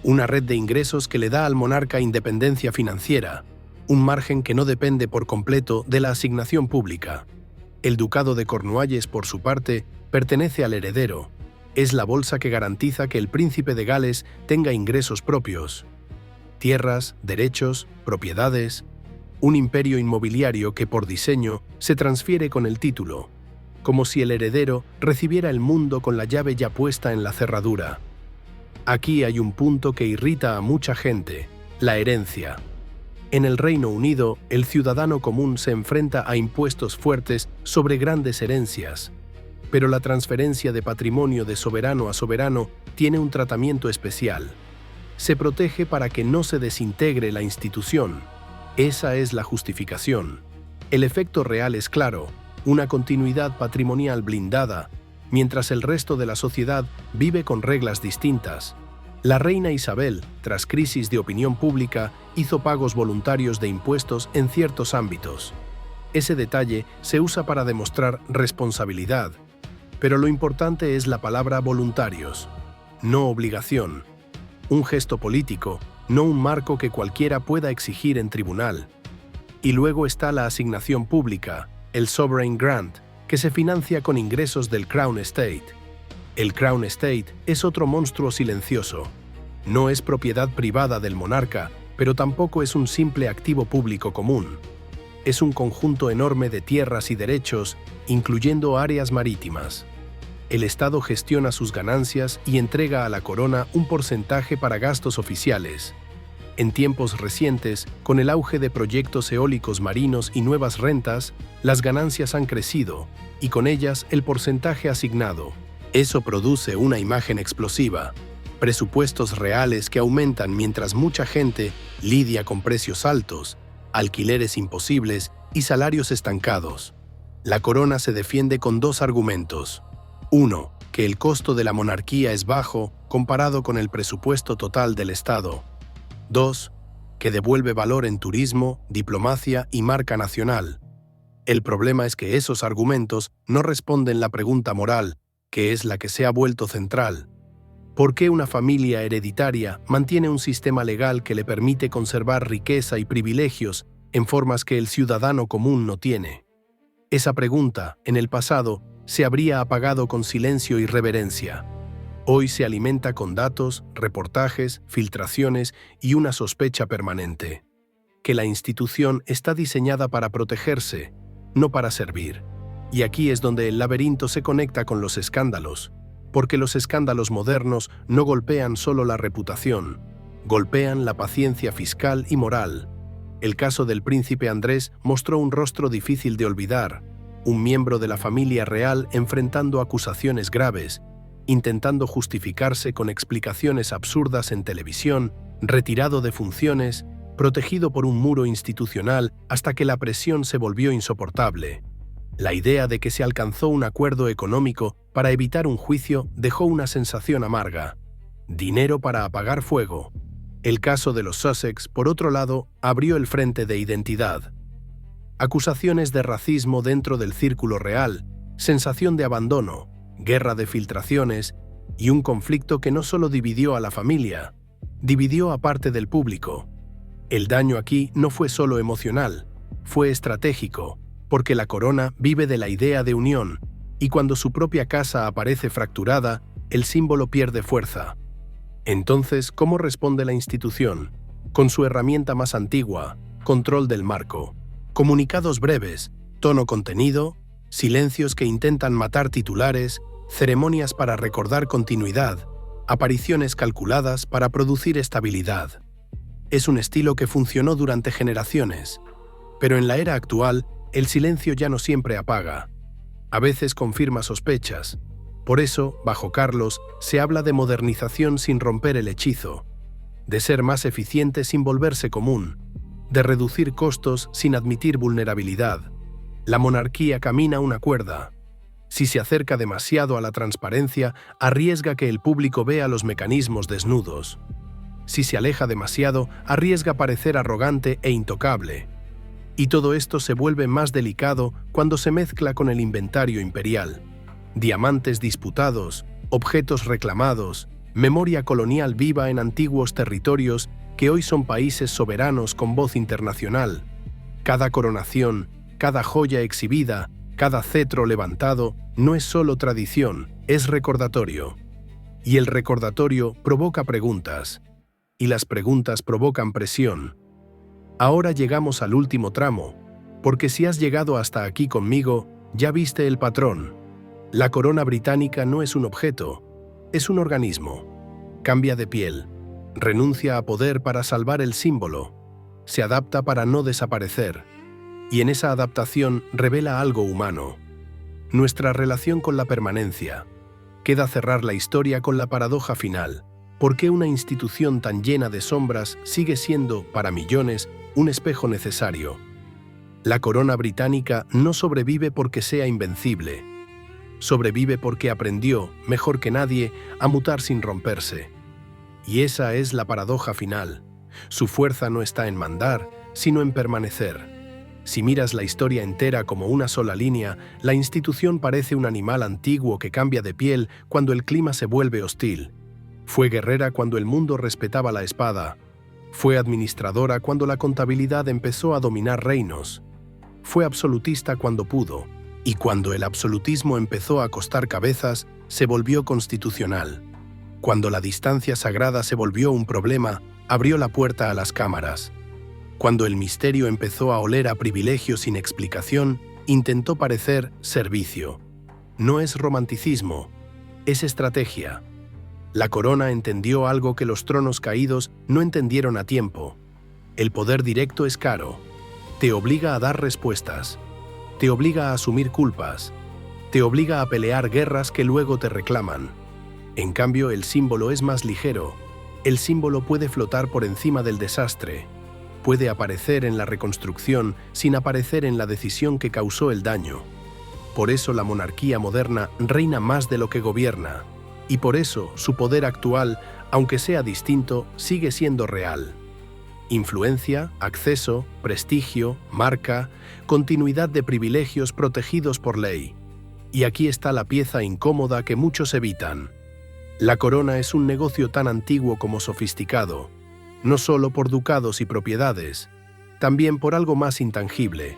[SPEAKER 1] Una red de ingresos que le da al monarca independencia financiera, un margen que no depende por completo de la asignación pública. El Ducado de Cornualles, por su parte, pertenece al heredero. Es la bolsa que garantiza que el príncipe de Gales tenga ingresos propios. Tierras, derechos, propiedades. Un imperio inmobiliario que, por diseño, se transfiere con el título, como si el heredero recibiera el mundo con la llave ya puesta en la cerradura. Aquí hay un punto que irrita a mucha gente: la herencia. En el Reino Unido, el ciudadano común se enfrenta a impuestos fuertes sobre grandes herencias, pero la transferencia de patrimonio de soberano a soberano tiene un tratamiento especial. Se protege para que no se desintegre la institución. Esa es la justificación. El efecto real es claro: una continuidad patrimonial blindada, mientras el resto de la sociedad vive con reglas distintas. La reina Isabel, tras crisis de opinión pública, hizo pagos voluntarios de impuestos en ciertos ámbitos. Ese detalle se usa para demostrar responsabilidad, pero lo importante es la palabra voluntarios, no obligación. Un gesto político, no un marco que cualquiera pueda exigir en tribunal. Y luego está la asignación pública, el Sovereign Grant, que se financia con ingresos del Crown Estate. El Crown Estate es otro monstruo silencioso. No es propiedad privada del monarca, pero tampoco es un simple activo público común. es un conjunto enorme de tierras y derechos, incluyendo áreas marítimas. El Estado gestiona sus ganancias y entrega a la corona un porcentaje para gastos oficiales. En tiempos recientes, con el auge de proyectos eólicos marinos y nuevas rentas, las ganancias han crecido, y con ellas el porcentaje asignado. Eso produce una imagen explosiva. Presupuestos reales que aumentan mientras mucha gente lidia con precios altos, alquileres imposibles y salarios estancados. La corona se defiende con dos argumentos. 1. Que el costo de la monarquía es bajo comparado con el presupuesto total del Estado. 2. Que devuelve valor en turismo, diplomacia y marca nacional. El problema es que esos argumentos no responden la pregunta moral, que es la que se ha vuelto central. ¿Por qué una familia hereditaria mantiene un sistema legal que le permite conservar riqueza y privilegios en formas que el ciudadano común no tiene? Esa pregunta, en el pasado, se habría apagado con silencio y reverencia. Hoy se alimenta con datos, reportajes, filtraciones y una sospecha permanente. Que la institución está diseñada para protegerse, no para servir. Y aquí es donde el laberinto se conecta con los escándalos, porque los escándalos modernos no golpean solo la reputación, golpean la paciencia fiscal y moral. El caso del príncipe Andrés mostró un rostro difícil de olvidar, un miembro de la familia real enfrentando acusaciones graves, intentando justificarse con explicaciones absurdas en televisión, retirado de funciones, protegido por un muro institucional hasta que la presión se volvió insoportable. La idea de que se alcanzó un acuerdo económico para evitar un juicio dejó una sensación amarga. Dinero para apagar fuego. El caso de los Sussex, por otro lado, abrió el frente de identidad. Acusaciones de racismo dentro del círculo real, sensación de abandono, guerra de filtraciones y un conflicto que no solo dividió a la familia, dividió a parte del público. El daño aquí no fue solo emocional, fue estratégico, porque la corona vive de la idea de unión, y cuando su propia casa aparece fracturada, el símbolo pierde fuerza. Entonces, ¿cómo responde la institución? Con su herramienta más antigua, control del marco. Comunicados breves, tono contenido, silencios que intentan matar titulares, ceremonias para recordar continuidad, apariciones calculadas para producir estabilidad. Es un estilo que funcionó durante generaciones, pero en la era actual, el silencio ya no siempre apaga. A veces confirma sospechas. Por eso, bajo Carlos, se habla de modernización sin romper el hechizo, de ser más eficiente sin volverse común, de reducir costos sin admitir vulnerabilidad. La monarquía camina una cuerda. Si se acerca demasiado a la transparencia, arriesga que el público vea los mecanismos desnudos. Si se aleja demasiado, arriesga parecer arrogante e intocable. Y todo esto se vuelve más delicado cuando se mezcla con el inventario imperial. Diamantes disputados, objetos reclamados, memoria colonial viva en antiguos territorios que hoy son países soberanos con voz internacional. Cada coronación, cada joya exhibida, cada cetro levantado, no es solo tradición, es recordatorio. Y el recordatorio provoca preguntas. Y las preguntas provocan presión. Ahora llegamos al último tramo, porque si has llegado hasta aquí conmigo, ya viste el patrón. La corona británica no es un objeto, es un organismo. Cambia de piel, renuncia a poder para salvar el símbolo, se adapta para no desaparecer, y en esa adaptación revela algo humano. Nuestra relación con la permanencia. Queda cerrar la historia con la paradoja final. ¿Por qué una institución tan llena de sombras sigue siendo, para millones, un espejo necesario? La corona británica no sobrevive porque sea invencible. Sobrevive porque aprendió, mejor que nadie, a mutar sin romperse. Y esa es la paradoja final. Su fuerza no está en mandar, sino en permanecer. Si miras la historia entera como una sola línea, la institución parece un animal antiguo que cambia de piel cuando el clima se vuelve hostil. Fue guerrera cuando el mundo respetaba la espada. Fue administradora cuando la contabilidad empezó a dominar reinos. Fue absolutista cuando pudo, y cuando el absolutismo empezó a costar cabezas, se volvió constitucional. Cuando la distancia sagrada se volvió un problema, abrió la puerta a las cámaras. Cuando el misterio empezó a oler a privilegio sin explicación, intentó parecer servicio. No es romanticismo, es estrategia. La corona entendió algo que los tronos caídos no entendieron a tiempo. El poder directo es caro. Te obliga a dar respuestas. Te obliga a asumir culpas. Te obliga a pelear guerras que luego te reclaman. En cambio, el símbolo es más ligero. El símbolo puede flotar por encima del desastre. Puede aparecer en la reconstrucción sin aparecer en la decisión que causó el daño. Por eso la monarquía moderna reina más de lo que gobierna. Y por eso su poder actual, aunque sea distinto, sigue siendo real. Influencia, acceso, prestigio, marca, continuidad de privilegios protegidos por ley. Y aquí está la pieza incómoda que muchos evitan. La corona es un negocio tan antiguo como sofisticado, no solo por ducados y propiedades, también por algo más intangible,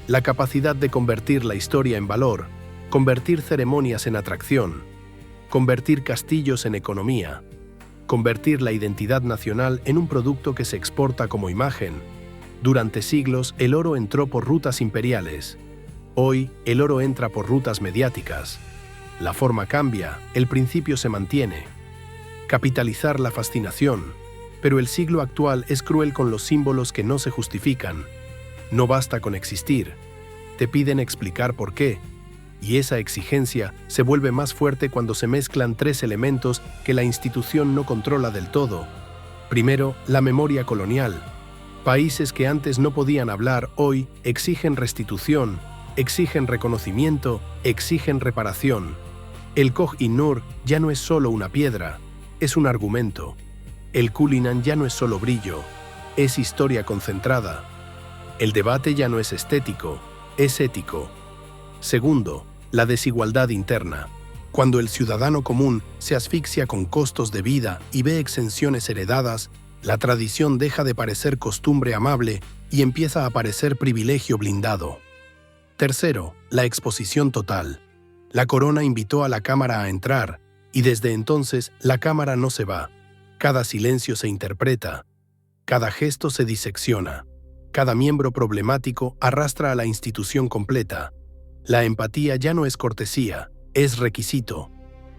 [SPEAKER 1] la capacidad de convertir la historia en valor, convertir ceremonias en atracción, convertir castillos en economía, convertir la identidad nacional en un producto que se exporta como imagen. Durante siglos, el oro entró por rutas imperiales. Hoy, el oro entra por rutas mediáticas. La forma cambia, el principio se mantiene. Capitalizar la fascinación. Pero el siglo actual es cruel con los símbolos que no se justifican. No basta con existir. Te piden explicar por qué. Y esa exigencia se vuelve más fuerte cuando se mezclan tres elementos que la institución no controla del todo. Primero, la memoria colonial. Países que antes no podían hablar hoy exigen restitución, exigen reconocimiento, exigen reparación. El Koh-i-Noor ya no es solo una piedra, es un argumento. El Cullinan ya no es solo brillo, es historia concentrada. El debate ya no es estético, es ético. Segundo, la desigualdad interna. Cuando el ciudadano común se asfixia con costos de vida y ve exenciones heredadas, la tradición deja de parecer costumbre amable y empieza a parecer privilegio blindado. Tercero, la exposición total. La corona invitó a la cámara a entrar, y desde entonces la cámara no se va. Cada silencio se interpreta, cada gesto se disecciona, cada miembro problemático arrastra a la institución completa. La empatía ya no es cortesía, es requisito.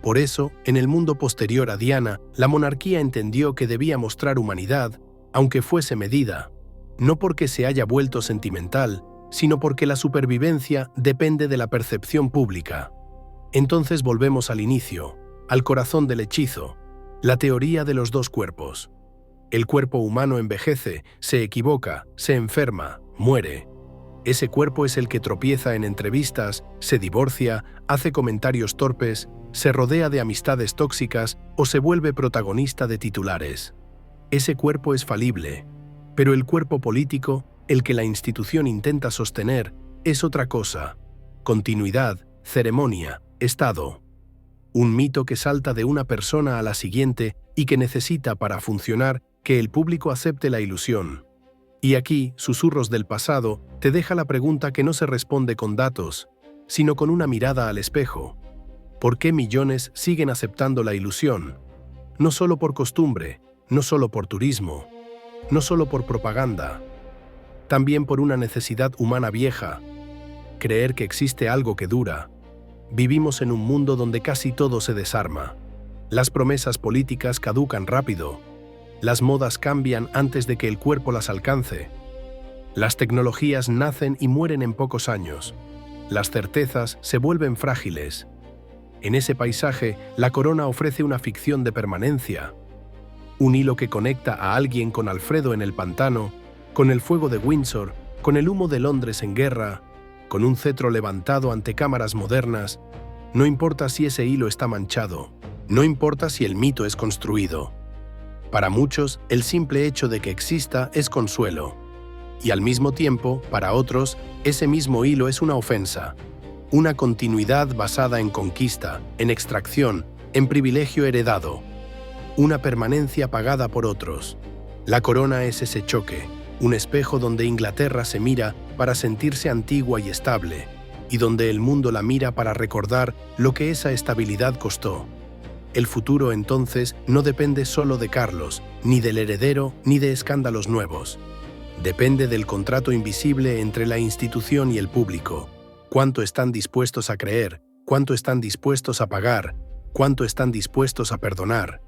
[SPEAKER 1] Por eso, en el mundo posterior a Diana, la monarquía entendió que debía mostrar humanidad, aunque fuese medida, no porque se haya vuelto sentimental, sino porque la supervivencia depende de la percepción pública. Entonces volvemos al inicio, al corazón del hechizo, la teoría de los dos cuerpos. El cuerpo humano envejece, se equivoca, se enferma, muere. Ese cuerpo es el que tropieza en entrevistas, se divorcia, hace comentarios torpes, se rodea de amistades tóxicas o se vuelve protagonista de titulares. Ese cuerpo es falible, pero el cuerpo político, el que la institución intenta sostener, es otra cosa. Continuidad, ceremonia, Estado. Un mito que salta de una persona a la siguiente y que necesita para funcionar que el público acepte la ilusión. Y aquí, Susurros del pasado te deja la pregunta que no se responde con datos, sino con una mirada al espejo. ¿Por qué millones siguen aceptando la ilusión? No solo por costumbre, no solo por turismo, no solo por propaganda, también por una necesidad humana vieja, creer que existe algo que dura. Vivimos en un mundo donde casi todo se desarma. Las promesas políticas caducan rápido. Las modas cambian antes de que el cuerpo las alcance. Las tecnologías nacen y mueren en pocos años. Las certezas se vuelven frágiles. En ese paisaje, la corona ofrece una ficción de permanencia. Un hilo que conecta a alguien con Alfredo en el pantano, con el fuego de Windsor, con el humo de Londres en guerra, con un cetro levantado ante cámaras modernas. No importa si ese hilo está manchado, no importa si el mito es construido. Para muchos, el simple hecho de que exista es consuelo. Y al mismo tiempo, para otros, ese mismo hilo es una ofensa. Una continuidad basada en conquista, en extracción, en privilegio heredado. Una permanencia pagada por otros. La corona es ese choque, un espejo donde Inglaterra se mira para sentirse antigua y estable, y donde el mundo la mira para recordar lo que esa estabilidad costó. El futuro, entonces, no depende solo de Carlos, ni del heredero, ni de escándalos nuevos. Depende del contrato invisible entre la institución y el público. Cuánto están dispuestos a creer, cuánto están dispuestos a pagar, cuánto están dispuestos a perdonar.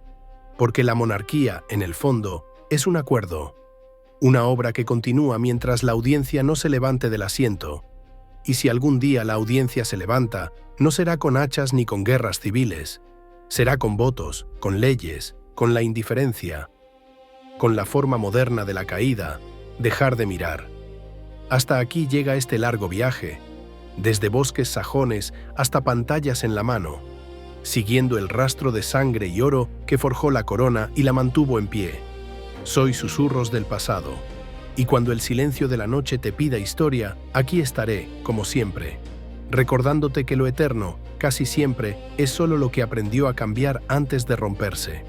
[SPEAKER 1] Porque la monarquía, en el fondo, es un acuerdo. Una obra que continúa mientras la audiencia no se levante del asiento. Y si algún día la audiencia se levanta, no será con hachas ni con guerras civiles. Será con votos, con leyes, con la indiferencia, con la forma moderna de la caída, dejar de mirar. Hasta aquí llega este largo viaje, desde bosques sajones hasta pantallas en la mano, siguiendo el rastro de sangre y oro que forjó la corona y la mantuvo en pie. Soy susurros del pasado, y cuando el silencio de la noche te pida historia, aquí estaré, como siempre, recordándote que lo eterno, casi siempre, es solo lo que aprendió a cambiar antes de romperse.